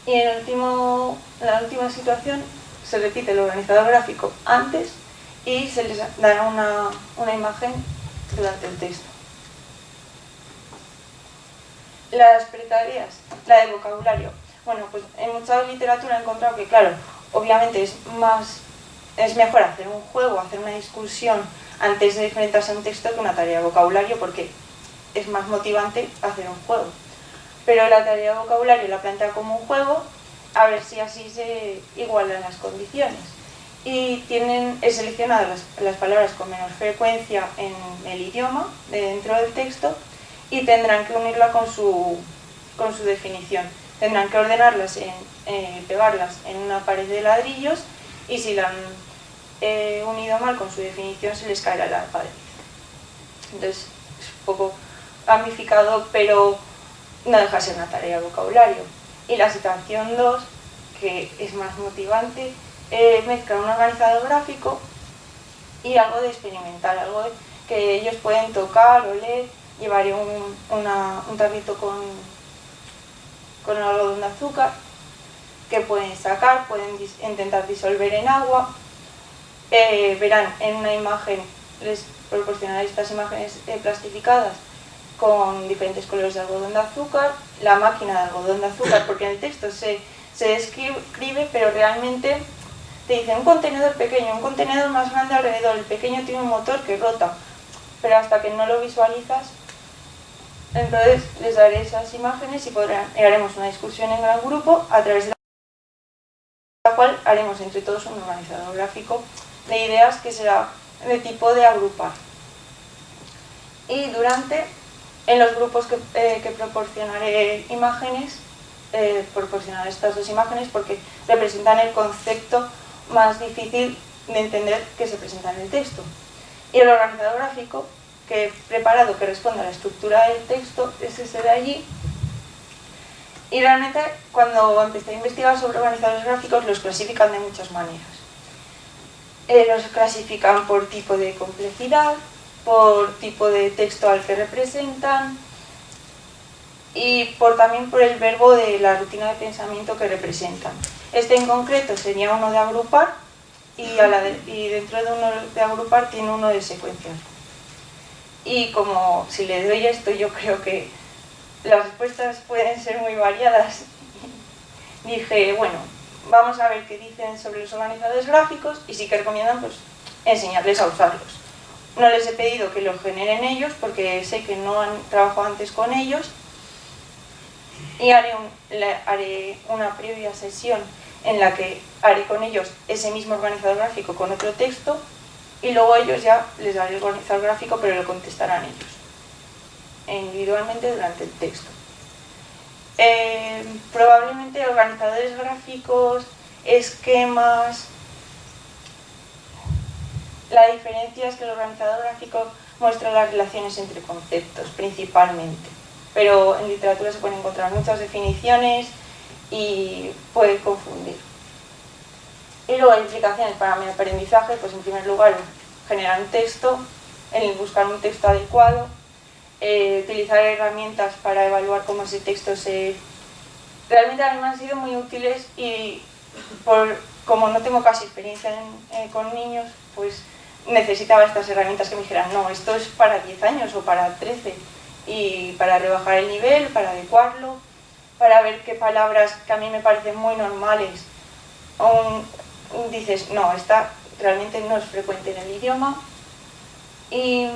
Y en la última situación se repite el organizador gráfico antes y se les dará una imagen durante el texto. Las pretareas, la de vocabulario. Bueno, pues en mucha literatura he encontrado que, claro, obviamente es mejor hacer un juego, hacer una discusión antes de enfrentarse a un texto que una tarea de vocabulario, porque es más motivante hacer un juego. Pero la tarea de vocabulario la plantea como un juego, a ver si así se igualan las condiciones. Y he seleccionado las palabras con menos frecuencia en el idioma, dentro del texto, y tendrán que unirla con su definición. Tendrán que ordenarlas, pegarlas en una pared de ladrillos, y si la han unido mal con su definición se les caerá la pared. Entonces es un poco gamificado, pero no deja de ser una tarea de vocabulario. Y la situación 2, que es más motivante, mezcla un organizador gráfico y algo de experimental, algo que ellos pueden tocar, oler. Llevaré un tarrito con algodón de azúcar que pueden sacar, pueden intentar disolver en agua. Verán en una imagen, les proporcionaré estas imágenes plastificadas con diferentes colores de algodón de azúcar, la máquina de algodón de azúcar, porque en el texto se describe, pero realmente te dice un contenedor pequeño, un contenedor más grande alrededor, el pequeño tiene un motor que rota, pero hasta que no lo visualizas, entonces les daré esas imágenes y haremos una discusión en gran grupo a través de la cual haremos entre todos un organizador gráfico de ideas que será de tipo de agrupar. Y en los grupos que proporcionaré imágenes, proporcionaré estas dos imágenes porque representan el concepto más difícil de entender que se presenta en el texto. Y el organizador gráfico que he preparado, que responde a la estructura del texto, es ese de allí. Y realmente cuando empecé a investigar sobre organizadores gráficos los clasifican de muchas maneras. Los clasifican por tipo de complejidad, por tipo de texto al que representan y también por el verbo de la rutina de pensamiento que representan. Este en concreto sería uno de agrupar y dentro de uno de agrupar tiene uno de secuenciar. Y como si le doy esto, yo creo que las respuestas pueden ser muy variadas. Dije, bueno, vamos a ver qué dicen sobre los organizadores gráficos y sí que recomiendan pues enseñarles a usarlos. No les he pedido que los generen ellos porque sé que no han trabajado antes con ellos y haré una previa sesión en la que haré con ellos ese mismo organizador gráfico con otro texto y luego ellos ya les daré el organizador gráfico pero lo contestarán ellos individualmente durante el texto. Probablemente organizadores gráficos, esquemas. La diferencia es que el organizador gráfico muestra las relaciones entre conceptos principalmente, pero en literatura se pueden encontrar muchas definiciones y puede confundir. Y luego hay implicaciones para mi aprendizaje, pues en primer lugar generar un texto, buscar un texto adecuado, utilizar herramientas para evaluar cómo ese texto realmente a mí me han sido muy útiles y como no tengo casi experiencia con niños, pues necesitaba estas herramientas que me dijeran, no, esto es para 10 años o para 13 y para rebajar el nivel, para adecuarlo, para ver qué palabras que a mí me parecen muy normales dices, no, esta realmente no es frecuente en el idioma y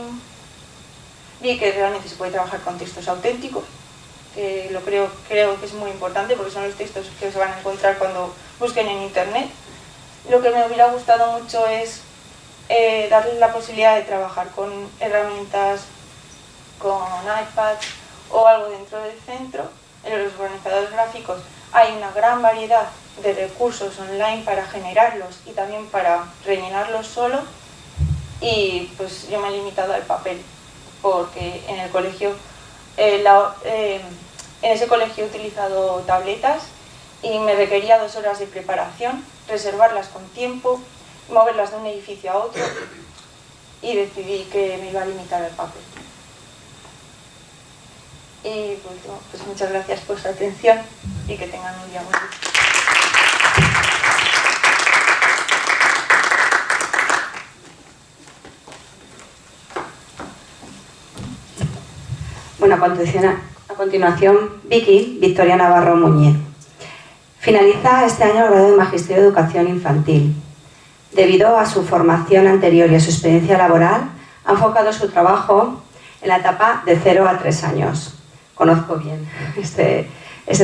vi que realmente se puede trabajar con textos auténticos, que creo que es muy importante porque son los textos que se van a encontrar cuando busquen en internet. Lo que me hubiera gustado mucho es darles la posibilidad de trabajar con herramientas, con iPad o algo dentro del centro. En los organizadores gráficos hay una gran variedad de recursos online para generarlos y también para rellenarlos solo y pues yo me he limitado al papel porque en el colegio, en ese colegio he utilizado tabletas y me requería 2 horas de preparación, reservarlas con tiempo, moverlas de un edificio a otro y decidí que me iba a limitar al papel. Y pues muchas gracias por su atención y que tengan un día muy bien. Bueno, a continuación, Victoria Navarro Muñiz. Finaliza este año el grado de Magisterio de Educación Infantil. Debido a su formación anterior y a su experiencia laboral, ha enfocado su trabajo en la etapa de 0 a 3 años. Conozco bien este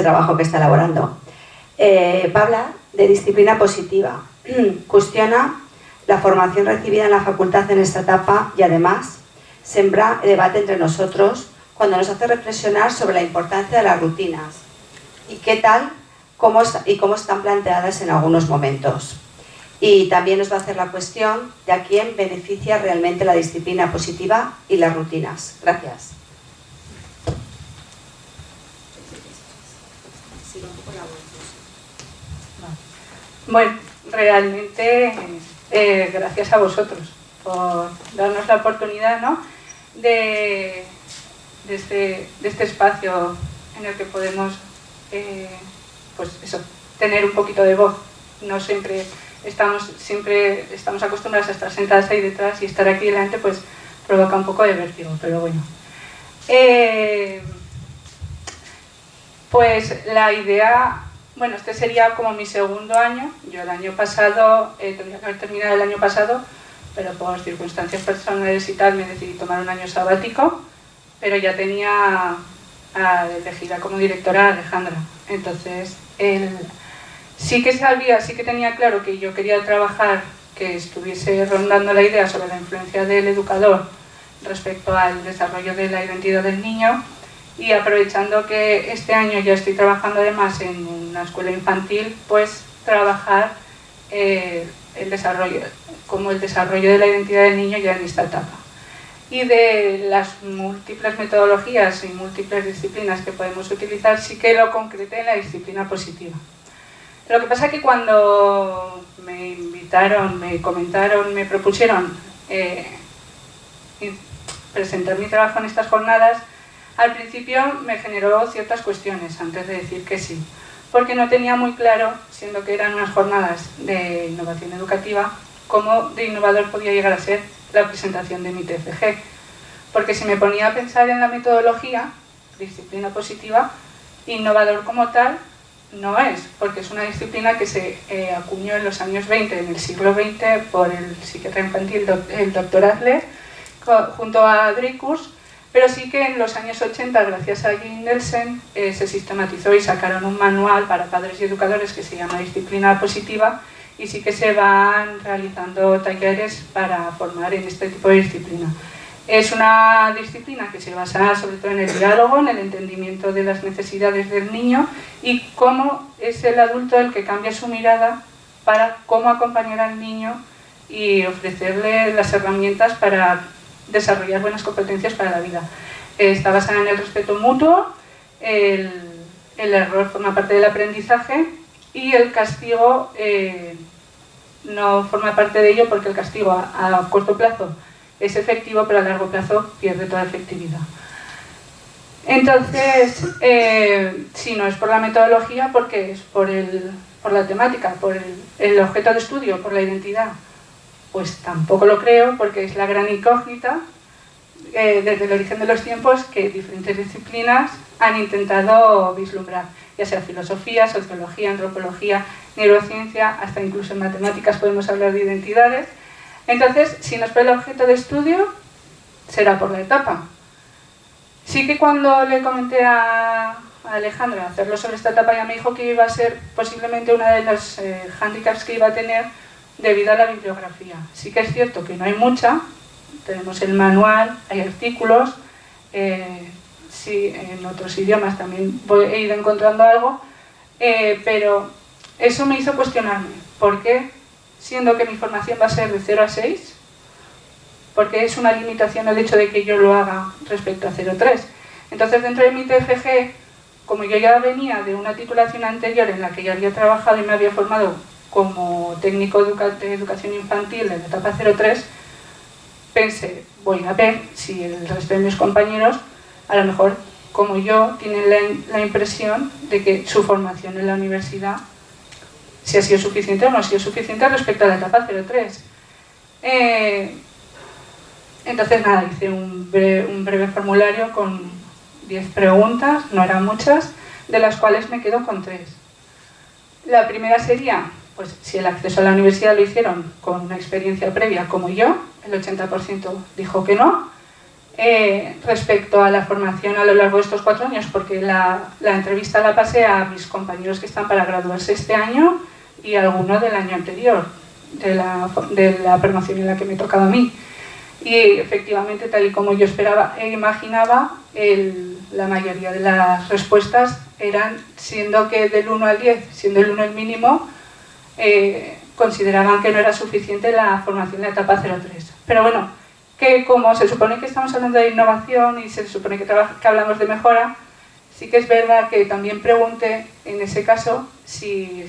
trabajo que está elaborando. Va a hablar de disciplina positiva. Cuestiona la formación recibida en la facultad en esta etapa y además sembra el debate entre nosotros cuando nos hace reflexionar sobre la importancia de las rutinas y cómo están planteadas en algunos momentos. Y también nos va a hacer la cuestión de a quién beneficia realmente la disciplina positiva y las rutinas. Gracias. Bueno, realmente gracias a vosotros por darnos la oportunidad, ¿no?, de este espacio en el que podemos pues eso, tener un poquito de voz. No siempre estamos acostumbrados a estar sentadas ahí detrás, y estar aquí delante pues provoca un poco de vértigo, pero bueno. Pues la idea, bueno, este sería como mi segundo año. Yo el año pasado, tendría que haber terminado el año pasado, pero por circunstancias personales y tal me decidí tomar un año sabático, pero ya tenía elegida como directora a Alejandra. Entonces, sí que tenía claro que yo quería trabajar, que estuviese rondando la idea sobre la influencia del educador respecto al desarrollo de la identidad del niño, y aprovechando que este año ya estoy trabajando además en una escuela infantil, pues trabajar el desarrollo de la identidad del niño ya en esta etapa. Y de las múltiples metodologías y múltiples disciplinas que podemos utilizar, sí que lo concreté en la disciplina positiva. Lo que pasa es que cuando me invitaron, me comentaron, me propusieron presentar mi trabajo en estas jornadas, al principio me generó ciertas cuestiones antes de decir que sí, porque no tenía muy claro, siendo que eran unas jornadas de innovación educativa, cómo de innovador podía llegar a ser la presentación de mi TFG. Porque si me ponía a pensar en la metodología, disciplina positiva, innovador como tal no es, porque es una disciplina que se acuñó en los años 20, en el siglo XX, por el psiquiatra infantil, el doctor Adler, junto a Dreykus, pero sí que en los años 80, gracias a Jane Nielsen, se sistematizó y sacaron un manual para padres y educadores que se llama Disciplina Positiva, y sí que se van realizando talleres para formar en este tipo de disciplina. Es una disciplina que se basa sobre todo en el diálogo, en el entendimiento de las necesidades del niño y cómo es el adulto el que cambia su mirada para cómo acompañar al niño y ofrecerle las herramientas para desarrollar buenas competencias para la vida. Está basada en el respeto mutuo, el error forma parte del aprendizaje y el castigo no forma parte de ello, porque el castigo a corto plazo es efectivo, pero a largo plazo pierde toda efectividad. Entonces, si no es por la metodología, porque es por la temática, por el objeto de estudio, por la identidad, pues tampoco lo creo, porque es la gran incógnita desde el origen de los tiempos que diferentes disciplinas han intentado vislumbrar, ya sea filosofía, sociología, antropología, neurociencia, hasta incluso en matemáticas podemos hablar de identidades. Entonces, si no es por el objeto de estudio, será por la etapa. Sí que cuando le comenté a Alejandra hacerlo sobre esta etapa, ya me dijo que iba a ser posiblemente una de los hándicaps que iba a tener debido a la bibliografía. Sí que es cierto que no hay mucha, tenemos el manual, hay artículos, sí, en otros idiomas también he ido encontrando algo, pero eso me hizo cuestionarme, ¿por qué, siendo que mi formación va a ser de 0 a 6, por qué es una limitación el hecho de que yo lo haga respecto a 0-3? Entonces, dentro de mi TFG, como yo ya venía de una titulación anterior en la que ya había trabajado y me había formado como técnico de educación infantil en la etapa 0-3, pensé, voy a ver si el resto de mis compañeros, a lo mejor como yo, tienen la impresión de que su formación en la universidad, si ha sido suficiente o no ha sido suficiente respecto a la etapa 0-3. Entonces nada, hice un breve formulario con 10 preguntas, no eran muchas, de las cuales me quedo con 3. La primera sería, pues si el acceso a la universidad lo hicieron con una experiencia previa como yo, el 80% dijo que no. respecto a la formación a lo largo de estos 4 años, porque la entrevista la pasé a mis compañeros que están para graduarse este año y a alguno del año anterior, de la promoción en la que me tocaba a mí. Y efectivamente, tal y como yo esperaba e imaginaba, la mayoría de las respuestas eran, siendo que del 1 al 10, siendo el 1 el mínimo, consideraban que no era suficiente la formación en la etapa 03. Pero bueno, que como se supone que estamos hablando de innovación y se supone que hablamos de mejora, sí que es verdad que también pregunté en ese caso si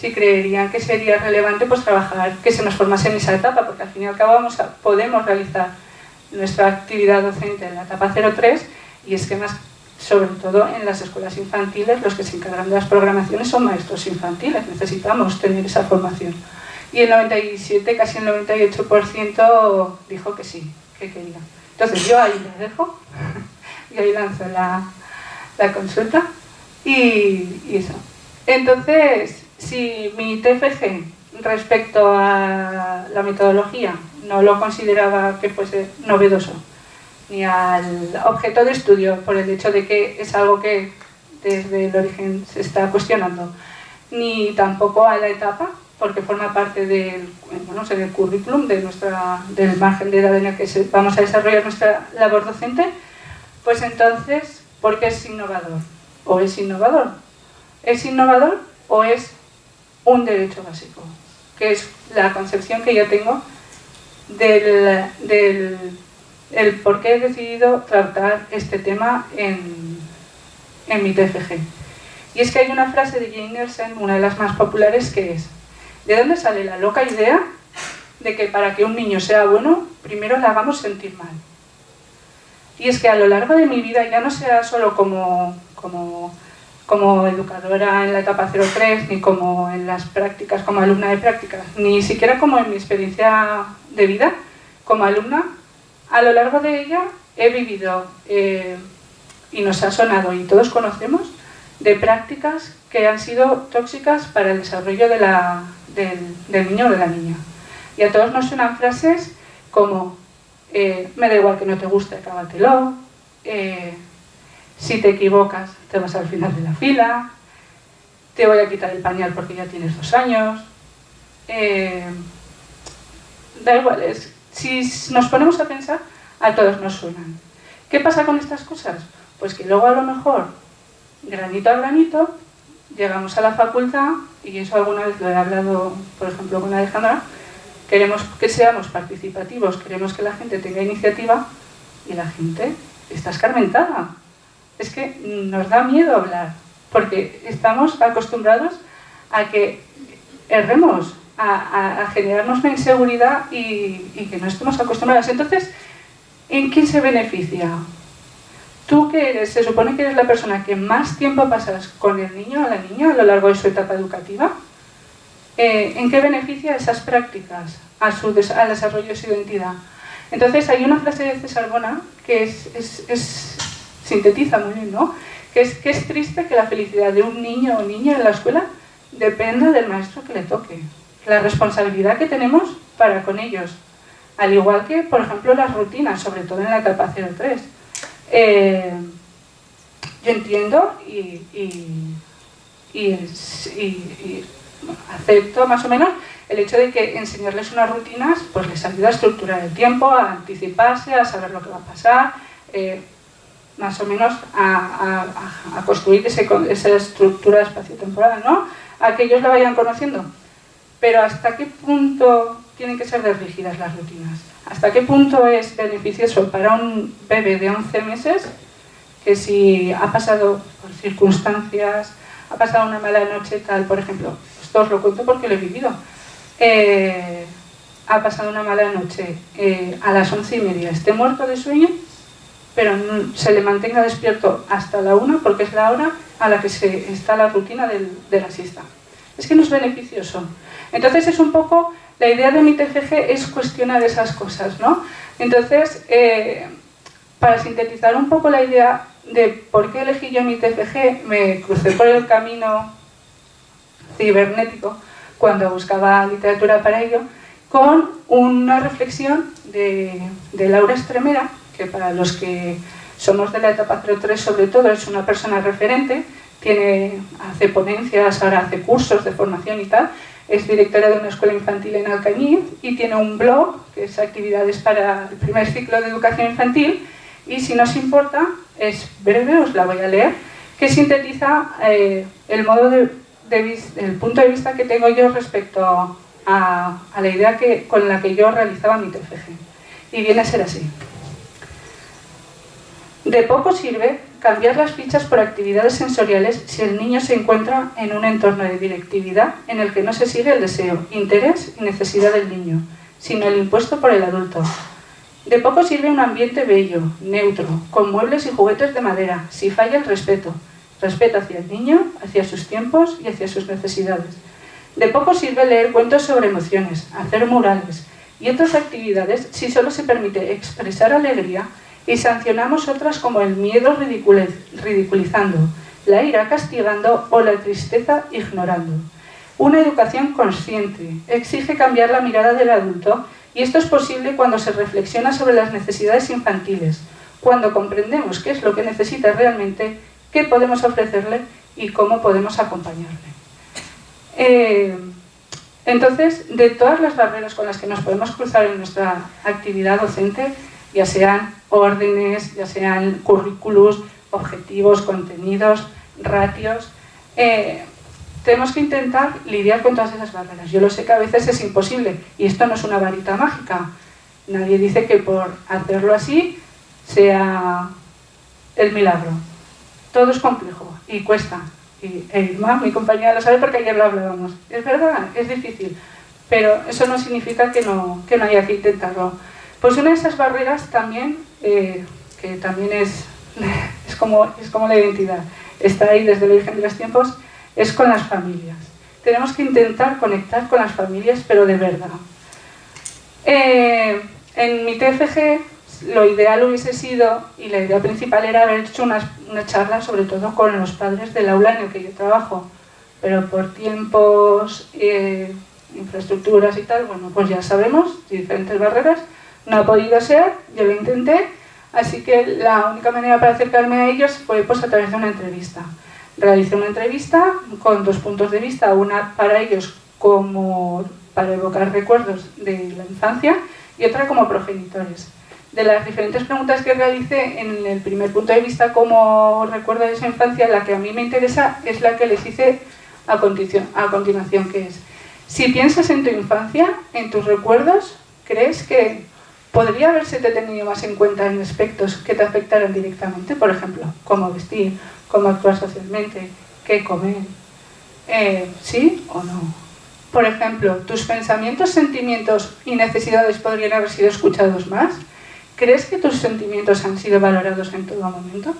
creerían que sería relevante pues trabajar, que se nos formase en esa etapa, porque al fin y al cabo podemos realizar nuestra actividad docente en la etapa 03, y esquemas, sobre todo en las escuelas infantiles, los que se encargan de las programaciones son maestros infantiles, necesitamos tener esa formación. Y el 97, casi el 98% dijo que sí, que quería. Entonces yo ahí les dejo, y ahí lanzo la consulta, y eso. Entonces, si mi TFG respecto a la metodología no lo consideraba que fuese novedoso, ni al objeto de estudio, por el hecho de que es algo que desde el origen se está cuestionando, ni tampoco a la etapa, porque forma parte del currículum del margen de edad en el que vamos a desarrollar nuestra labor docente, pues entonces, ¿por qué es innovador? ¿O es innovador? ¿Es innovador o es un derecho básico? Que es la concepción que yo tengo del por qué he decidido tratar este tema en mi TFG. Y es que hay una frase de Jane Nielsen, una de las más populares, que es: ¿de dónde sale la loca idea de que para que un niño sea bueno, primero le hagamos sentir mal? Y es que a lo largo de mi vida, ya no sea solo como educadora en la etapa 03, ni como en las prácticas, como alumna de prácticas, ni siquiera como en mi experiencia de vida como alumna, a lo largo de ella he vivido, y nos ha sonado, y todos conocemos, de prácticas que han sido tóxicas para el desarrollo del niño o de la niña. Y a todos nos suenan frases como me da igual que no te guste, acábatelo, si te equivocas te vas al final de la fila, te voy a quitar el pañal porque ya tienes 2 años, da igual, si nos ponemos a pensar, a todos nos suenan. ¿Qué pasa con estas cosas? Pues que luego a lo mejor, granito a granito, llegamos a la facultad, y eso alguna vez lo he hablado, por ejemplo, con Alejandra, queremos que seamos participativos, queremos que la gente tenga iniciativa, y la gente está escarmentada. Es que nos da miedo hablar, porque estamos acostumbrados a que erremos, a generarnos una inseguridad y que no estemos acostumbrados. Entonces, ¿en quién se beneficia? Tú que eres, se supone que eres la persona que más tiempo pasas con el niño o la niña a lo largo de su etapa educativa, ¿en qué beneficia esas prácticas al desarrollo de su identidad? Entonces hay una frase de César Bona que sintetiza muy bien, ¿no? Que es triste que la felicidad de un niño o niña en la escuela dependa del maestro que le toque. La responsabilidad que tenemos para con ellos. Al igual que, por ejemplo, las rutinas, sobre todo en la etapa 03. Yo entiendo y acepto más o menos el hecho de que enseñarles unas rutinas pues les ayuda a estructurar el tiempo, a anticiparse, a saber lo que va a pasar, más o menos a construir esa estructura espaciotemporal, ¿no? A que ellos la vayan conociendo. Pero ¿hasta qué punto tienen que ser rígidas las rutinas? ¿Hasta qué punto es beneficioso para un bebé de 11 meses que si ha pasado por circunstancias, ha pasado una mala noche, tal, por ejemplo, esto os lo cuento porque lo he vivido, ha pasado una mala noche, a las 11:30 esté muerto de sueño, pero se le mantenga despierto hasta la 1 porque es la hora a la que está la rutina de la siesta? Es que no es beneficioso. Entonces es un poco, la idea de mi TFG es cuestionar esas cosas, ¿no? Entonces, para sintetizar un poco la idea de por qué elegí yo mi TFG, me crucé por el camino cibernético cuando buscaba literatura para ello, con una reflexión de Laura Estremera, que para los que somos de la etapa 03 sobre todo es una persona referente, hace ponencias, ahora hace cursos de formación y tal, es directora de una escuela infantil en Alcañiz y tiene un blog que es actividades para el primer ciclo de educación infantil, y si nos importa, es breve, os la voy a leer, que sintetiza el punto de vista que tengo yo respecto a la idea con la que yo realizaba mi TFG. Y viene a ser así. De poco sirve cambiar las fichas por actividades sensoriales si el niño se encuentra en un entorno de directividad en el que no se sigue el deseo, interés y necesidad del niño, sino el impuesto por el adulto. De poco sirve un ambiente bello, neutro, con muebles y juguetes de madera, si falla el respeto hacia el niño, hacia sus tiempos y hacia sus necesidades. De poco sirve leer cuentos sobre emociones, hacer murales y otras actividades si solo se permite expresar alegría y sancionamos otras como el miedo ridiculizando, la ira castigando o la tristeza ignorando. Una educación consciente exige cambiar la mirada del adulto, y esto es posible cuando se reflexiona sobre las necesidades infantiles, cuando comprendemos qué es lo que necesita realmente, qué podemos ofrecerle y cómo podemos acompañarle. Entonces, de todas las barreras con las que nos podemos cruzar en nuestra actividad docente, ya sean órdenes, ya sean currículos, objetivos, contenidos, ratios, tenemos que intentar lidiar con todas esas barreras. Yo lo sé que a veces es imposible, y esto no es una varita mágica. Nadie dice que por hacerlo así sea el milagro. Todo es complejo y cuesta. Y Irma, mi compañera, lo sabe porque ayer lo hablábamos. Es verdad, es difícil, pero eso no significa que no haya que intentarlo. Pues una de esas barreras también, que también es como la identidad, está ahí desde el origen de los tiempos, es con las familias. Tenemos que intentar conectar con las familias, pero de verdad. En mi TFG lo ideal hubiese sido, y la idea principal era haber hecho una charla sobre todo con los padres del aula en el que yo trabajo, pero por tiempos, infraestructuras y tal, bueno, pues ya sabemos, diferentes barreras, no ha podido ser, yo lo intenté, así que la única manera para acercarme a ellos fue pues a través de una entrevista. Realicé una entrevista con dos puntos de vista, una para ellos como para evocar recuerdos de la infancia y otra como progenitores. De las diferentes preguntas que realicé, en el primer punto de vista como recuerdo de esa infancia, la que a mí me interesa es la que les hice a continuación, que es: si piensas en tu infancia, en tus recuerdos, ¿crees que podría haberse tenido más en cuenta en aspectos que te afectaran directamente? Por ejemplo, cómo vestir, cómo actuar socialmente, qué comer, ¿sí o no? Por ejemplo, ¿tus pensamientos, sentimientos y necesidades podrían haber sido escuchados más? ¿Crees que tus sentimientos han sido valorados en todo momento?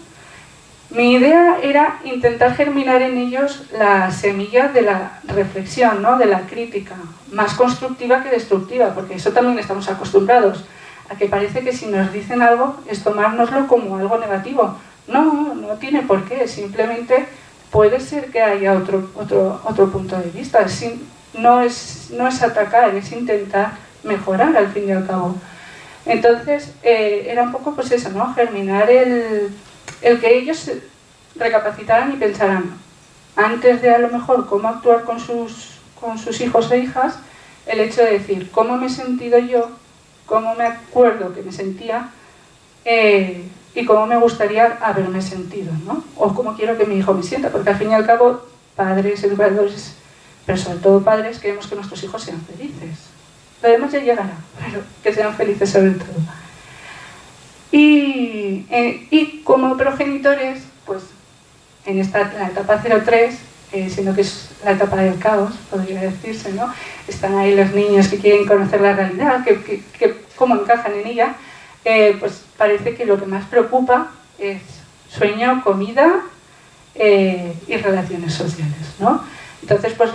Mi idea era intentar germinar en ellos la semilla de la reflexión, ¿no? De la crítica, más constructiva que destructiva, porque eso también estamos acostumbrados, a que parece que si nos dicen algo es tomárnoslo como algo negativo. No, no tiene por qué, simplemente puede ser que haya otro punto de vista. No es atacar, es intentar mejorar al fin y al cabo. Entonces, era un poco pues eso, ¿no? Germinar el que ellos recapacitaran y pensaran, antes de a lo mejor cómo actuar con sus hijos e hijas, el hecho de decir cómo me he sentido yo, cómo me acuerdo que me sentía y cómo me gustaría haberme sentido, ¿no? O cómo quiero que mi hijo me sienta, porque al fin y al cabo, padres, educadores, pero sobre todo padres, queremos que nuestros hijos sean felices. Lo demás ya llegará, pero que sean felices sobre todo. Y como progenitores, pues en la etapa 03, siendo que es la etapa del caos, podría decirse, ¿no? Están ahí los niños que quieren conocer la realidad, cómo encajan en ella, pues parece que lo que más preocupa es sueño, comida y relaciones sociales, ¿no? Entonces, pues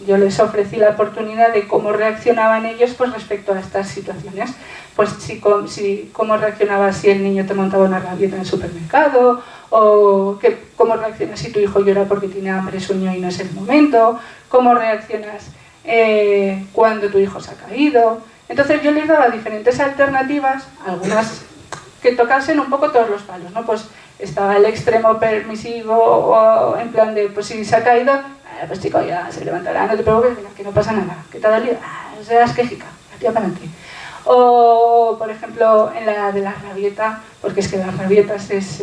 yo les ofrecí la oportunidad de cómo reaccionaban ellos pues, respecto a estas situaciones. Pues cómo reaccionaba si el niño te montaba una rabieta en el supermercado, o cómo reaccionas si tu hijo llora porque tiene hambre, sueño y no es el momento, cómo reaccionas cuando tu hijo se ha caído. Entonces yo les daba diferentes alternativas, algunas que tocasen un poco todos los palos, ¿no? Pues estaba el extremo permisivo, o en plan de, pues si se ha caído, pues chico, ya se levantará, no te preocupes, que no pasa nada, que te ha dolido, serás quejica, la tía para adelante. O, por ejemplo, en la de la rabieta, porque es que las rabietas es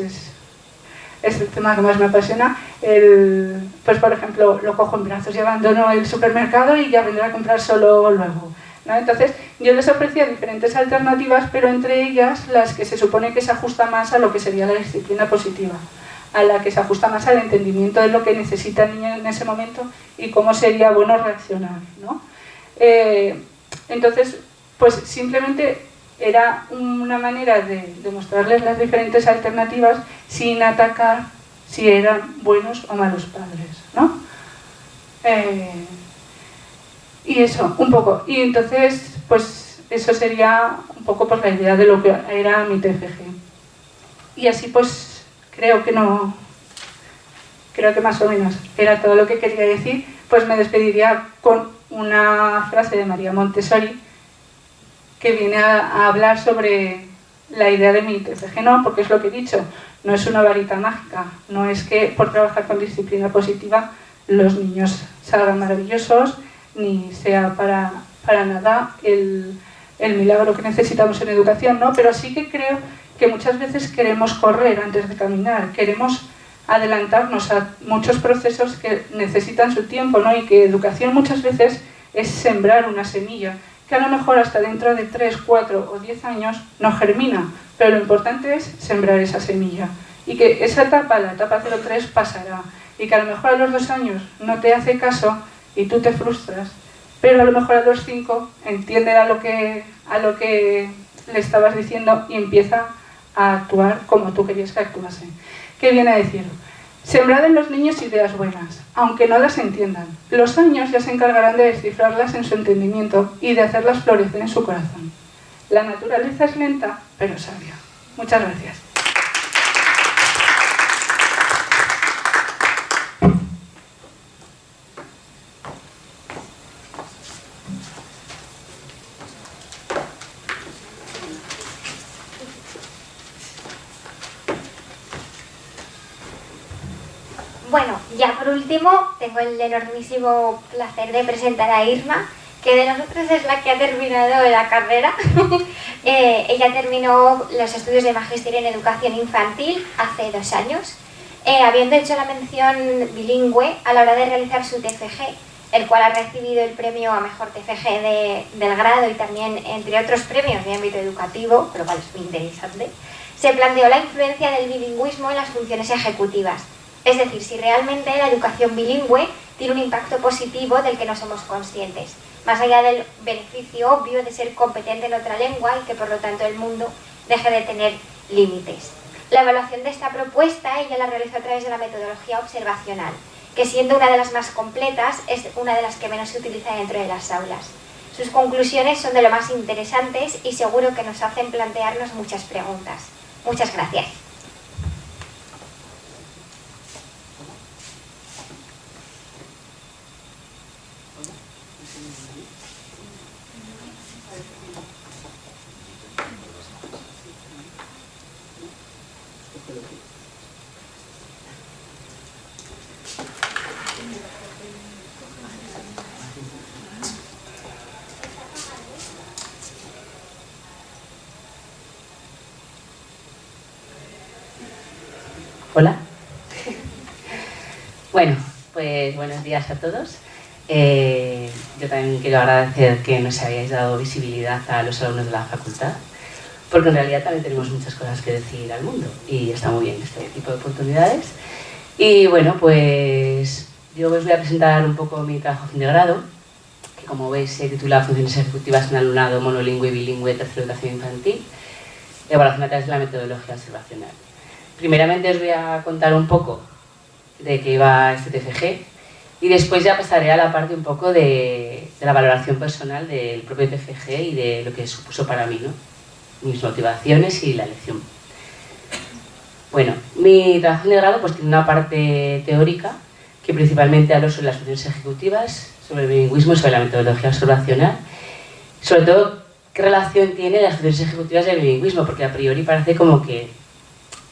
el tema que más me apasiona, pues por ejemplo, lo cojo en brazos y abandono el supermercado y ya vendré a comprar solo luego, ¿no? Entonces yo les ofrecía diferentes alternativas, pero entre ellas las que se supone que se ajusta más a lo que sería la disciplina positiva, a la que se ajusta más al entendimiento de lo que necesita el niño en ese momento y cómo sería bueno reaccionar, ¿no? Entonces, pues simplemente era una manera de mostrarles las diferentes alternativas sin atacar si eran buenos o malos padres, ¿no? Y eso, un poco. Y entonces, pues eso sería un poco pues, la idea de lo que era mi TFG. Y así pues creo que más o menos era todo lo que quería decir. Pues me despediría con una frase de María Montessori que viene a hablar sobre la idea de mi TFG, ¿no? Porque es lo que he dicho, no es una varita mágica, no es que por trabajar con disciplina positiva los niños salgan maravillosos, ni sea para nada el milagro que necesitamos en educación, ¿no? Pero sí que creo que muchas veces queremos correr antes de caminar, queremos adelantarnos a muchos procesos que necesitan su tiempo, ¿no? Y que educación muchas veces es sembrar una semilla, que a lo mejor hasta dentro de 3, 4 o 10 años no germina, pero lo importante es sembrar esa semilla y que esa etapa, la etapa 03, pasará y que a lo mejor a los 2 años no te hace caso y tú te frustras, pero a lo mejor a los 5 entiende a lo que le estabas diciendo y empieza a actuar como tú querías que actuase. ¿Qué viene a decir? Sembrad en los niños ideas buenas, aunque no las entiendan. Los años ya se encargarán de descifrarlas en su entendimiento y de hacerlas florecer en su corazón. La naturaleza es lenta, pero sabia. Muchas gracias. Bueno, ya por último, tengo el enormísimo placer de presentar a Irma, que de nosotros es la que ha terminado la carrera. Ella terminó los estudios de Magisterio en Educación Infantil hace 2 años, habiendo hecho la mención bilingüe a la hora de realizar su TFG, el cual ha recibido el premio a Mejor TFG del grado y también, entre otros premios de ámbito educativo, lo cual es muy interesante. Se planteó la influencia del bilingüismo en las funciones ejecutivas. Es decir, si realmente la educación bilingüe tiene un impacto positivo del que no somos conscientes, más allá del beneficio obvio de ser competente en otra lengua y que por lo tanto el mundo deje de tener límites. La evaluación de esta propuesta ella la realizó a través de la metodología observacional, que siendo una de las más completas es una de las que menos se utiliza dentro de las aulas. Sus conclusiones son de lo más interesantes y seguro que nos hacen plantearnos muchas preguntas. Muchas gracias. Hola. Bueno, pues buenos días a todos. Yo también quiero agradecer que nos hayáis dado visibilidad a los alumnos de la facultad, porque en realidad también tenemos muchas cosas que decir al mundo y está muy bien este tipo de oportunidades. Y bueno, pues yo os voy a presentar un poco mi trabajo fin de grado, que como veis se titula Funciones ejecutivas en alumnado monolingüe y bilingüe tercera educación infantil, evaluación a través de la metodología observacional. Primeramente os voy a contar un poco de qué va este TFG y después ya pasaré a la parte un poco de la valoración personal del propio TFG y de lo que supuso para mí, ¿no? Mis motivaciones y la lección. Bueno, mi trabajo de grado pues tiene una parte teórica que principalmente hablo sobre las funciones ejecutivas, sobre el bilingüismo y sobre la metodología observacional. Sobre todo, qué relación tiene las funciones ejecutivas del bilingüismo, porque a priori parece como que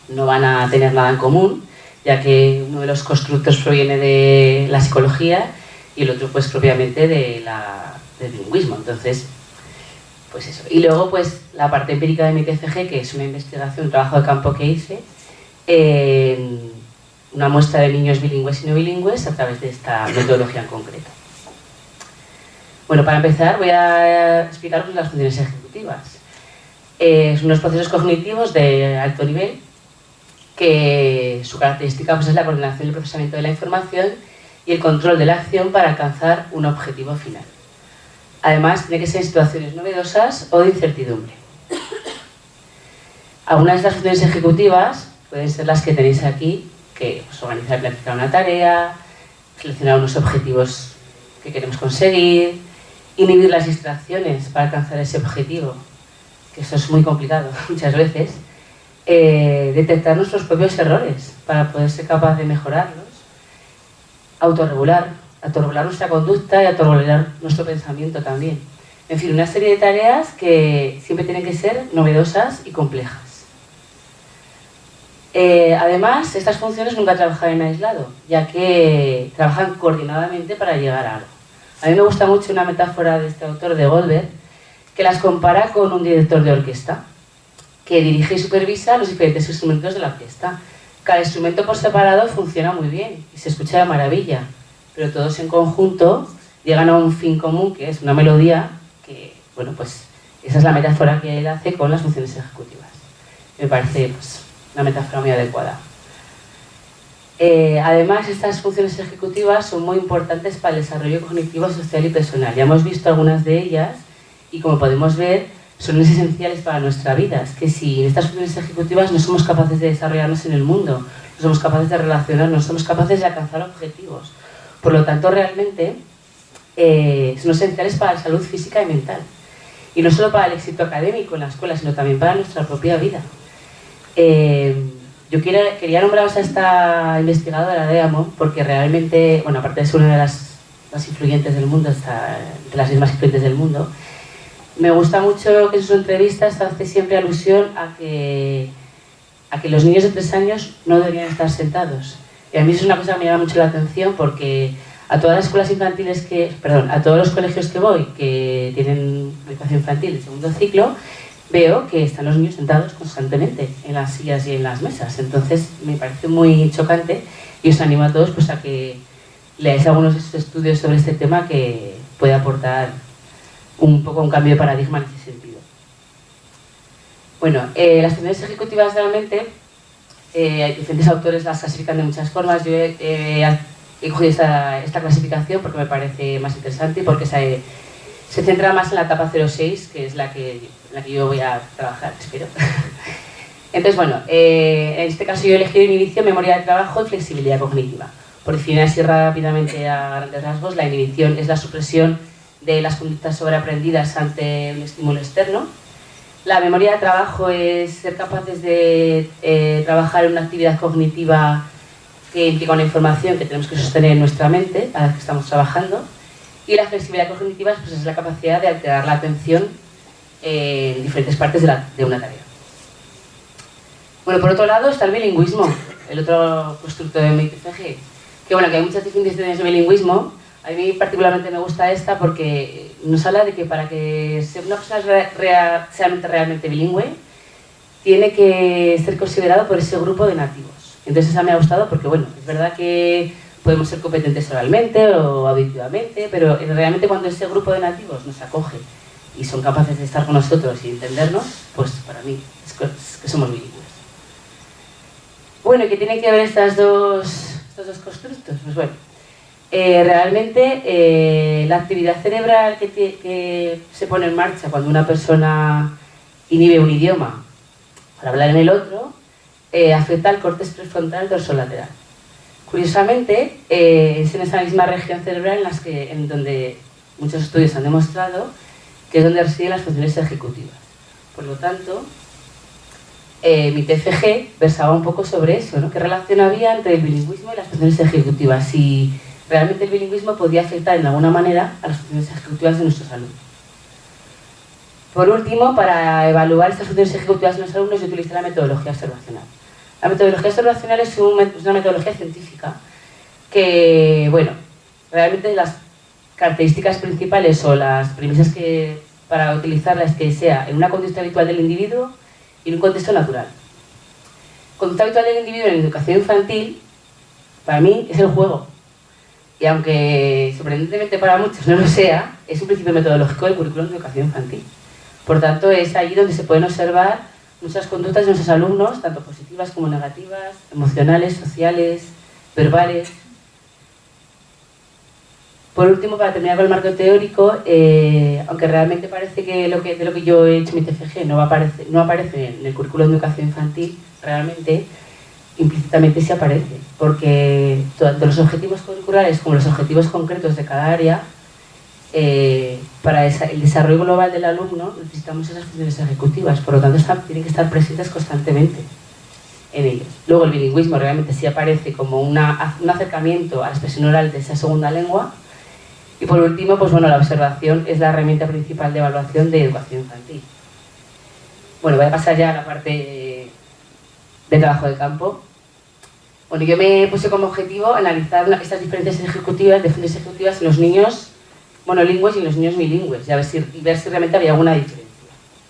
no van a tener nada en común, ya que uno de los constructos proviene de la psicología y el otro pues propiamente del bilingüismo. Entonces, pues eso. Y luego pues la parte empírica de mi TFG, que es una investigación, un trabajo de campo que hice, una muestra de niños bilingües y no bilingües a través de esta metodología en concreto. Bueno, para empezar voy a explicaros las funciones ejecutivas. Son unos procesos cognitivos de alto nivel que su característica pues, es la coordinación y el procesamiento de la información y el control de la acción para alcanzar un objetivo final. Además, tiene que ser en situaciones novedosas o de incertidumbre. Algunas de las funciones ejecutivas pueden ser las que tenéis aquí, que pues, organizar y planificar una tarea, seleccionar unos objetivos que queremos conseguir, inhibir las distracciones para alcanzar ese objetivo, que eso es muy complicado muchas veces, detectar nuestros propios errores para poder ser capaz de mejorarlos, autorregular nuestra conducta y autorregular nuestro pensamiento también. En fin, una serie de tareas que siempre tienen que ser novedosas y complejas. Además, estas funciones nunca trabajan en aislado, ya que trabajan coordinadamente para llegar a algo. A mí me gusta mucho una metáfora de este autor, de Goldberg, que las compara con un director de orquesta, que dirige y supervisa los diferentes instrumentos de la orquesta. Cada instrumento por separado funciona muy bien y se escucha de maravilla, pero todos en conjunto llegan a un fin común, que es una melodía, que, bueno, pues esa es la metáfora que él hace con las funciones ejecutivas. Me parece pues, una metáfora muy adecuada. Además, estas funciones ejecutivas son muy importantes para el desarrollo cognitivo, social y personal. Ya hemos visto algunas de ellas y, como podemos ver, son esenciales para nuestra vida. Es que si en estas funciones ejecutivas no somos capaces de desarrollarnos en el mundo, no somos capaces de relacionarnos, no somos capaces de alcanzar objetivos. Por lo tanto, realmente son esenciales para la salud física y mental. Y no solo para el éxito académico en la escuela, sino también para nuestra propia vida. Yo quería nombraros a esta investigadora de AMO porque realmente, bueno, aparte de ser una de las más influyentes del mundo, de las 10 más influyentes del mundo, me gusta mucho que en sus entrevistas hace siempre alusión a que los niños de 3 años no deberían estar sentados. Y a mí eso es una cosa que me llama mucho la atención porque a todas las escuelas infantiles a todos los colegios que voy que tienen educación infantil de segundo ciclo, veo que están los niños sentados constantemente en las sillas y en las mesas. Entonces me parece muy chocante y os animo a todos pues, a que leáis algunos de estos estudios sobre este tema que puede aportar un poco un cambio de paradigma en ese sentido. Bueno, las funciones ejecutivas realmente, hay diferentes autores las clasifican de muchas formas. Yo he cogido esta clasificación porque me parece más interesante y porque se centra más en la etapa 06, que es la que yo voy a trabajar, espero. Entonces, bueno, en este caso yo he elegido inhibición, memoria de trabajo y flexibilidad cognitiva. Por definir así rápidamente a grandes rasgos, la inhibición es la supresión de las conductas sobreaprendidas ante un estímulo externo. La memoria de trabajo es ser capaces de trabajar en una actividad cognitiva que implica una información que tenemos que sostener en nuestra mente a la que estamos trabajando. Y la flexibilidad cognitiva pues, es la capacidad de alterar la atención en diferentes partes de una tarea. Bueno, por otro lado está el bilingüismo, el otro constructo de mi TFG, que bueno, que hay muchas definiciones de bilingüismo. A mí particularmente me gusta esta porque nos habla de que para que una persona sea realmente bilingüe, tiene que ser considerado por ese grupo de nativos. Entonces esa me ha gustado porque, bueno, es verdad que podemos ser competentes oralmente o auditivamente, pero realmente cuando ese grupo de nativos nos acoge y son capaces de estar con nosotros y entendernos, pues para mí es que somos bilingües. Bueno, ¿y qué tienen que ver estos dos constructos? Pues bueno, realmente la actividad cerebral que se pone en marcha cuando una persona inhibe un idioma para hablar en el otro, afecta al córtex prefrontal dorsolateral. Curiosamente, es en esa misma región cerebral en donde muchos estudios han demostrado que es donde residen las funciones ejecutivas. Por lo tanto, mi TFG versaba un poco sobre eso, ¿no? ¿Qué relación había entre el bilingüismo y las funciones ejecutivas? Si realmente el bilingüismo podía afectar en alguna manera a las funciones ejecutivas de nuestros alumnos. Por último, para evaluar estas funciones ejecutivas de los alumnos, yo utilicé la metodología observacional. La metodología observacional es una metodología científica que, bueno, realmente las características principales o las premisas que para utilizarla es que sea en una conducta habitual del individuo y en un contexto natural. Conducta habitual del individuo en educación infantil, para mí, es el juego. Y aunque sorprendentemente para muchos no lo sea, es un principio metodológico del currículum de educación infantil. Por tanto, es allí donde se pueden observar muchas conductas de nuestros alumnos, tanto positivas como negativas, emocionales, sociales, verbales. Por último, para terminar con el marco teórico, aunque realmente parece que de lo que yo he hecho en mi TFG no aparece en el currículum de educación infantil, realmente, implícitamente sí aparece, porque tanto los objetivos curriculares como los objetivos concretos de cada área, para el desarrollo global del alumno necesitamos esas funciones ejecutivas, por lo tanto tienen que estar presentes constantemente en ellos. Luego el bilingüismo realmente sí aparece como un acercamiento a la expresión oral de esa segunda lengua. Y por último, pues bueno, la observación es la herramienta principal de evaluación de educación infantil. Bueno, voy a pasar ya a la parte de trabajo de campo. Bueno, yo me puse como objetivo analizar estas diferencias ejecutivas, de funciones ejecutivas en los niños monolingües y en los niños bilingües y ver si realmente había alguna diferencia.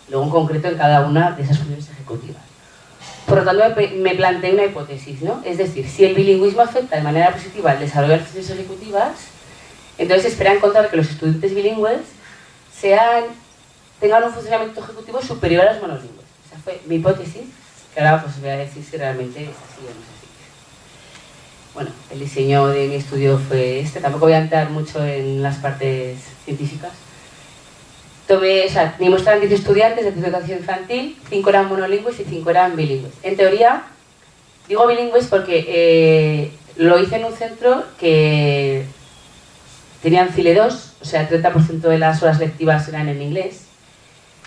Luego en concreto en cada una de esas funciones ejecutivas. Por lo tanto, me planteé una hipótesis, ¿no? Es decir, si el bilingüismo afecta de manera positiva el desarrollo de las funciones ejecutivas, entonces se espera encontrar que los estudiantes bilingües tengan un funcionamiento ejecutivo superior a los monolingües. Esa fue mi hipótesis, que ahora pues voy a decir si realmente es así o no es así. Bueno, el diseño de mi estudio fue este, tampoco voy a entrar mucho en las partes científicas. Me mostraron 10 estudiantes de educación infantil, 5 eran monolingües y 5 eran bilingües. En teoría, digo bilingües porque lo hice en un centro que tenían CILE 2, o sea, el 30% de las horas lectivas eran en inglés.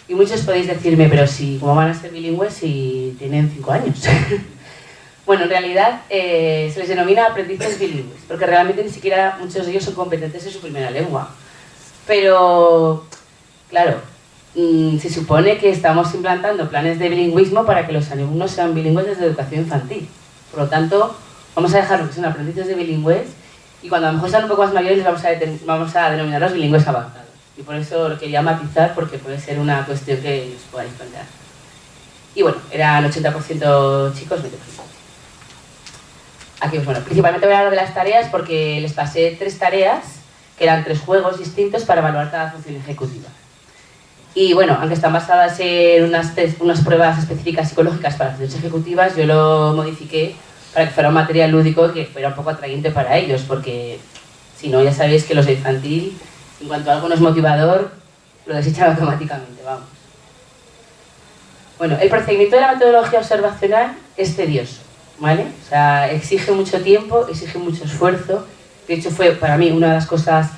Y muchos podéis decirme, pero si, ¿cómo van a ser bilingües si tienen 5 años? Bueno, en realidad se les denomina aprendices bilingües, porque realmente ni siquiera muchos de ellos son competentes en su primera lengua. Pero, claro, se supone que estamos implantando planes de bilingüismo para que los alumnos sean bilingües desde educación infantil. Por lo tanto, vamos a dejarlo que son aprendices de bilingües y cuando a lo mejor sean un poco más mayores vamos a denominarlos bilingües avanzados. Y por eso lo quería matizar, porque puede ser una cuestión que os podáis plantear. Y bueno, eran 80% chicos, 20%. Aquí, pues bueno, principalmente voy a hablar de las tareas porque les pasé 3 tareas, que eran 3 juegos distintos para evaluar cada función ejecutiva. Y bueno, aunque están basadas en unas pruebas específicas psicológicas para funciones ejecutivas, yo lo modifiqué para que fuera un material lúdico y que fuera un poco atrayente para ellos, porque si no, ya sabéis que los de infantil, en cuanto a algo no es motivador, lo desechan automáticamente, vamos. Bueno, el procedimiento de la metodología observacional es tedioso, ¿vale? O sea, exige mucho tiempo, exige mucho esfuerzo. De hecho, fue para mí una de las cosas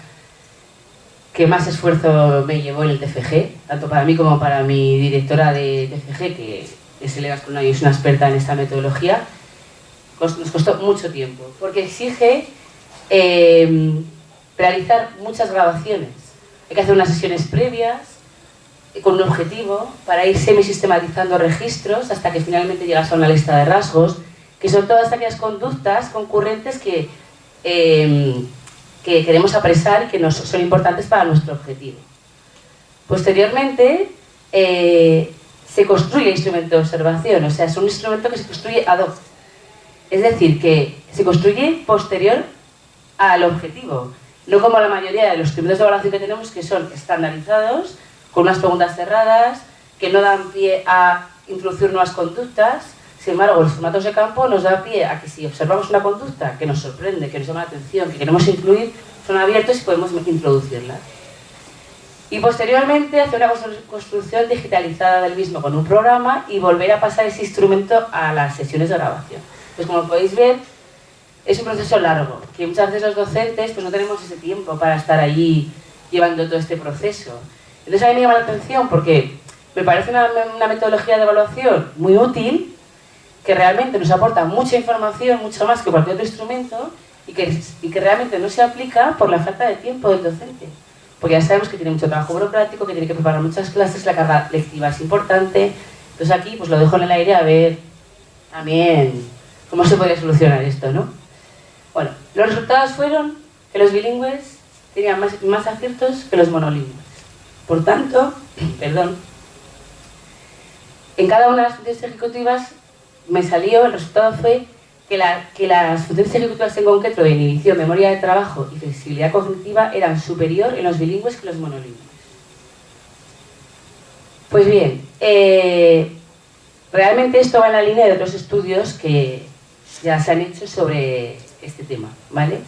que más esfuerzo me llevó en el TFG, tanto para mí como para mi directora de TFG, que es Elena Ascona y es una experta en esta metodología. Nos costó mucho tiempo, porque exige realizar muchas grabaciones. Hay que hacer unas sesiones previas con un objetivo para ir semisistematizando registros hasta que finalmente llegas a una lista de rasgos, que son todas aquellas conductas concurrentes que queremos apresar y que son importantes para nuestro objetivo. Posteriormente, se construye el instrumento de observación, o sea, es un instrumento que se construye ad hoc. Es decir, que se construye posterior al objetivo, no como la mayoría de los instrumentos de evaluación que tenemos, que son estandarizados, con unas preguntas cerradas, que no dan pie a introducir nuevas conductas. Sin embargo, los formatos de campo nos dan pie a que si observamos una conducta que nos sorprende, que nos llama la atención, que queremos incluir, son abiertos y podemos introducirla. Y posteriormente hacer una construcción digitalizada del mismo con un programa y volver a pasar ese instrumento a las sesiones de grabación. Pues como podéis ver, es un proceso largo, que muchas veces los docentes pues no tenemos ese tiempo para estar allí llevando todo este proceso. Entonces a mí me llama la atención porque me parece una metodología de evaluación muy útil, que realmente nos aporta mucha información, mucho más que cualquier otro instrumento, y que realmente no se aplica por la falta de tiempo del docente. Porque ya sabemos que tiene mucho trabajo burocrático, que tiene que preparar muchas clases, la carga lectiva es importante. Entonces aquí pues lo dejo en el aire a ver también cómo se podría solucionar esto, ¿no? Bueno, los resultados fueron que los bilingües tenían más aciertos que los monolingües. Por tanto, en cada una de las funciones ejecutivas el resultado fue que las funciones ejecutivas en concreto de inhibición, memoria de trabajo y flexibilidad cognitiva eran superior en los bilingües que los monolingües. Pues bien, realmente esto va en la línea de otros estudios que ya se han hecho sobre este tema, ¿vale?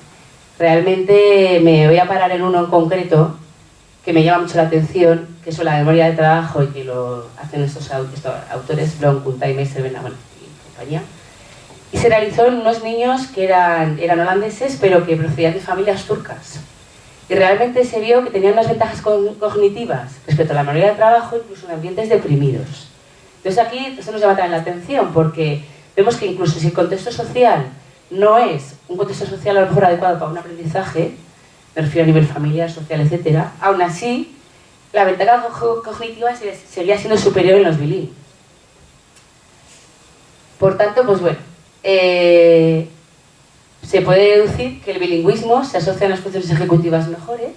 Realmente me voy a parar en uno en concreto que me llama mucho la atención, que es sobre la memoria de trabajo y que lo hacen estos autores, Blom, Kuntai, Meister, Benavent y compañía. Y se realizó en unos niños que eran holandeses, pero que procedían de familias turcas. Y realmente se vio que tenían unas ventajas cognitivas respecto a la memoria de trabajo, incluso en ambientes deprimidos. Entonces aquí esto nos llama también la atención, porque vemos que incluso si el contexto social no es un contexto social a lo mejor adecuado para un aprendizaje, me refiero a nivel familiar, social, etc., aún así, la ventaja cognitiva seguía siendo superior en los bilingües. Por tanto, pues bueno, se puede deducir que el bilingüismo se asocia a las funciones ejecutivas mejores,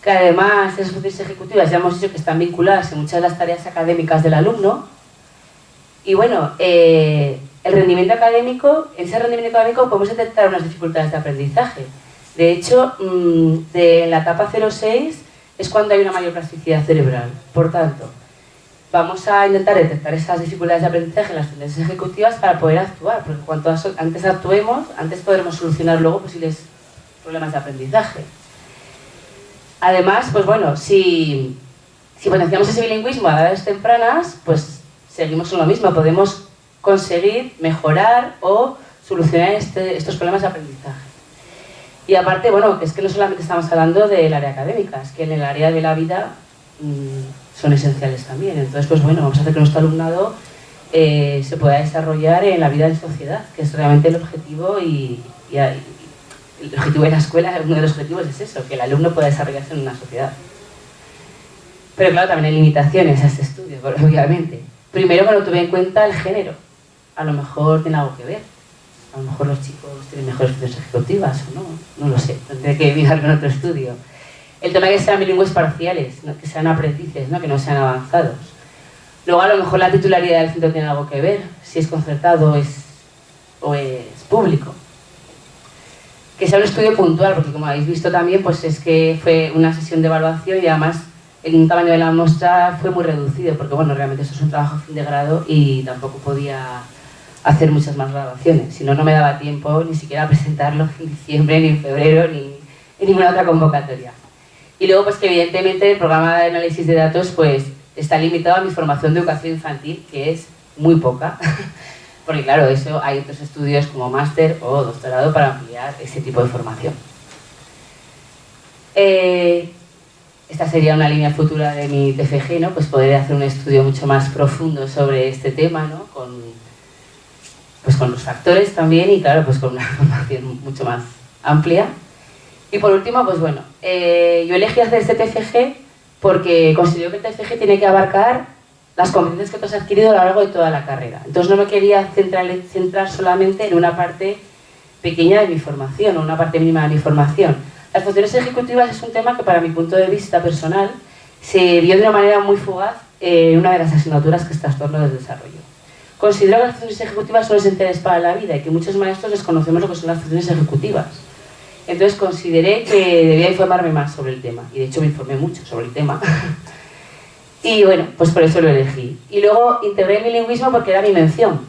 que además esas funciones ejecutivas ya hemos dicho que están vinculadas en muchas de las tareas académicas del alumno, y bueno, el rendimiento académico, en ese rendimiento académico podemos detectar unas dificultades de aprendizaje. De hecho, en la etapa 0-6 es cuando hay una mayor plasticidad cerebral. Por tanto, vamos a intentar detectar esas dificultades de aprendizaje en las funciones ejecutivas para poder actuar, porque cuanto antes actuemos, antes podremos solucionar luego posibles problemas de aprendizaje. Además, pues bueno, si potenciamos ese bilingüismo a edades tempranas, pues seguimos en lo mismo, podemos conseguir mejorar o solucionar estos problemas de aprendizaje. Y aparte, bueno, es que no solamente estamos hablando del área académica, es que en el área de la vida son esenciales también. Entonces, pues bueno, vamos a hacer que nuestro alumnado se pueda desarrollar en la vida en sociedad, que es realmente el objetivo y el objetivo de la escuela, uno de los objetivos es eso, que el alumno pueda desarrollarse en una sociedad. Pero claro, también hay limitaciones a este estudio, obviamente. Primero que no tuve en cuenta el género, a lo mejor tiene algo que ver. A lo mejor los chicos tienen mejores funciones ejecutivas o no, no lo sé, tendré que mirarlo en otro estudio. El tema de que sean bilingües parciales, ¿no? Que sean aprendices, ¿no? Que no sean avanzados. Luego a lo mejor la titularidad del centro tiene algo que ver, si es concertado o es público. Que sea un estudio puntual, porque como habéis visto también, pues es que fue una sesión de evaluación y además el tamaño de la muestra fue muy reducido, porque bueno, realmente eso es un trabajo fin de grado y tampoco podía hacer muchas más grabaciones, si no, no me daba tiempo ni siquiera a presentarlo en diciembre, ni en febrero, ni en ninguna otra convocatoria. Y luego, pues que evidentemente el programa de análisis de datos pues está limitado a mi formación de educación infantil, que es muy poca, porque claro, eso hay otros estudios como máster o doctorado para ampliar ese tipo de formación. Esta sería una línea futura de mi TFG, ¿no? Pues poder hacer un estudio mucho más profundo sobre este tema, ¿no? Con los factores también y claro, pues con una formación mucho más amplia. Y por último, pues bueno, yo elegí hacer este TFG porque considero que el TFG tiene que abarcar las competencias que tú has adquirido a lo largo de toda la carrera. Entonces no me quería centrar solamente en una parte pequeña de mi formación o una parte mínima de mi formación. Las funciones ejecutivas es un tema que para mi punto de vista personal se vio de una manera muy fugaz en una de las asignaturas que es trastorno del desarrollo. Considero que las funciones ejecutivas son esenciales para la vida y que muchos maestros desconocemos lo que son las funciones ejecutivas. Entonces consideré que debía informarme más sobre el tema y de hecho me informé mucho sobre el tema. Y bueno, pues por eso lo elegí. Y luego integré el bilingüismo porque era mi mención.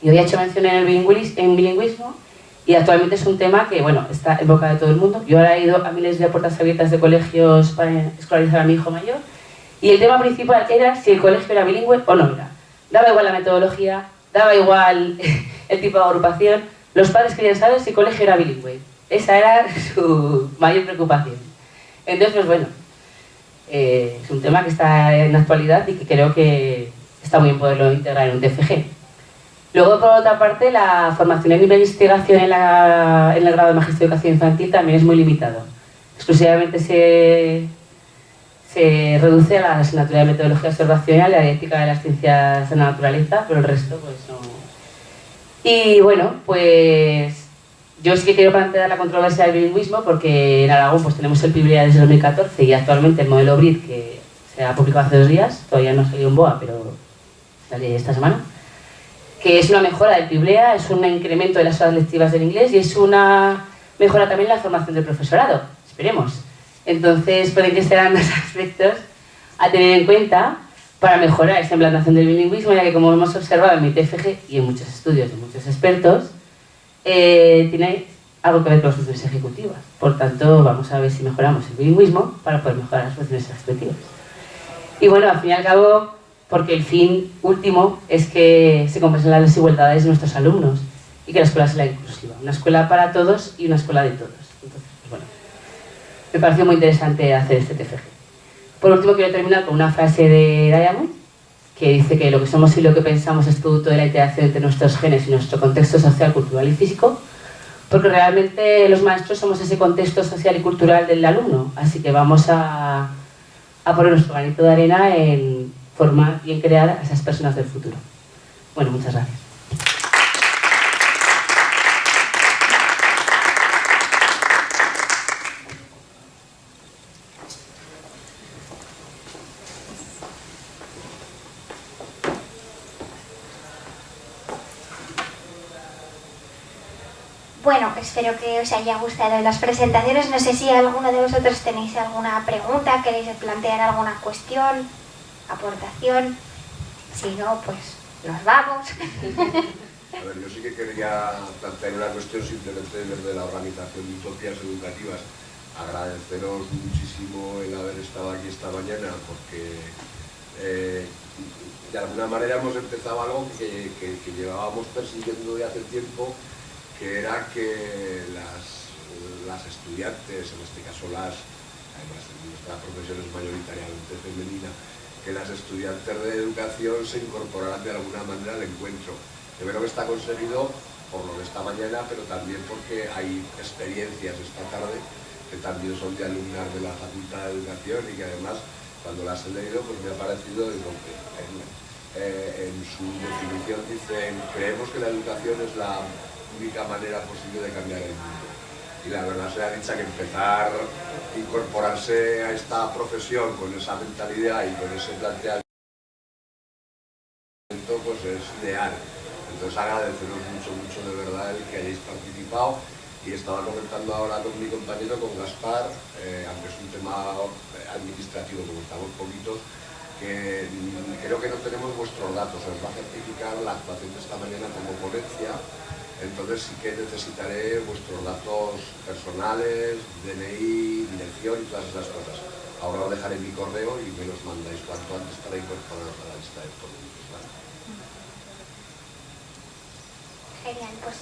Yo había hecho mención en bilingüismo y actualmente es un tema que, bueno, está en boca de todo el mundo. Yo ahora he ido a miles de puertas abiertas de colegios para escolarizar a mi hijo mayor y el tema principal era si el colegio era bilingüe o no era. Daba igual la metodología, daba igual el tipo de agrupación, los padres querían saber si el colegio era bilingüe. Esa era su mayor preocupación. Entonces, pues bueno, es un tema que está en la actualidad y que creo que está muy bien poderlo integrar en un TFG. Luego, por otra parte, la formación en investigación en el grado de Magisterio de Educación Infantil también es muy limitado. Exclusivamente se reduce a la asignatura de Metodología Observacional y a la Ética de las Ciencias de la Naturaleza, pero el resto, pues no. Y bueno, pues yo sí que quiero plantear la controversia del bilingüismo, porque en Aragón pues tenemos el PIBLEA desde 2014 y actualmente el modelo BRIT, que se ha publicado hace 2 días, todavía no ha salido en BOA, pero sale esta semana, que es una mejora del PIBLEA, es un incremento de las horas lectivas del inglés y es una mejora también en la formación del profesorado, esperemos. Entonces pueden que sean 2 aspectos a tener en cuenta para mejorar esta implantación del bilingüismo, ya que como hemos observado en mi TFG y en muchos estudios de muchos expertos, tiene algo que ver con las funciones ejecutivas. Por tanto, vamos a ver si mejoramos el bilingüismo para poder mejorar las funciones ejecutivas. Y bueno, al fin y al cabo, porque el fin último es que se compensen las desigualdades de nuestros alumnos y que la escuela sea inclusiva. Una escuela para todos y una escuela de todos. Entonces, pues bueno, me pareció muy interesante hacer este TFG. Por último, quiero terminar con una frase de Diamond, que dice que lo que somos y lo que pensamos es producto de la interacción entre nuestros genes y nuestro contexto social, cultural y físico, porque realmente los maestros somos ese contexto social y cultural del alumno, así que vamos a poner nuestro granito de arena en formar y en crear a esas personas del futuro. Bueno, muchas gracias. Bueno, espero que os haya gustado las presentaciones. No sé si alguno de vosotros tenéis alguna pregunta, queréis plantear alguna cuestión, aportación. Si no, pues nos vamos. A ver, yo sí que quería plantear una cuestión simplemente desde la organización de Utopías Educativas. Agradeceros muchísimo el haber estado aquí esta mañana, porque de alguna manera hemos empezado algo que llevábamos persiguiendo de hace tiempo, que era que las estudiantes, en este caso además nuestra profesión es mayoritariamente femenina, que las estudiantes de educación se incorporaran de alguna manera al encuentro. Yo creo que está conseguido por lo de esta mañana, pero también porque hay experiencias esta tarde que también son de alumnas de la Facultad de Educación y que además cuando las he leído pues me ha parecido, digo, en su definición dicen: creemos que la educación es la única manera posible de cambiar el mundo. Y la verdad sea dicha que empezar a incorporarse a esta profesión con esa mentalidad y con ese planteamiento pues es ideal. Entonces agradeceros mucho de verdad el que hayáis participado, y estaba comentando ahora con mi compañero, con Gaspar, aunque es un tema administrativo, como estamos poquitos, que creo que no tenemos vuestros datos. Os va a certificar la actuación de esta mañana como ponencia, entonces sí que necesitaré vuestros datos personales, DNI, dirección y todas esas cosas. Ahora os dejaré mi correo y me los mandáis cuanto antes para incorporaros a la lista de ponentes, ¿vale? Genial, pues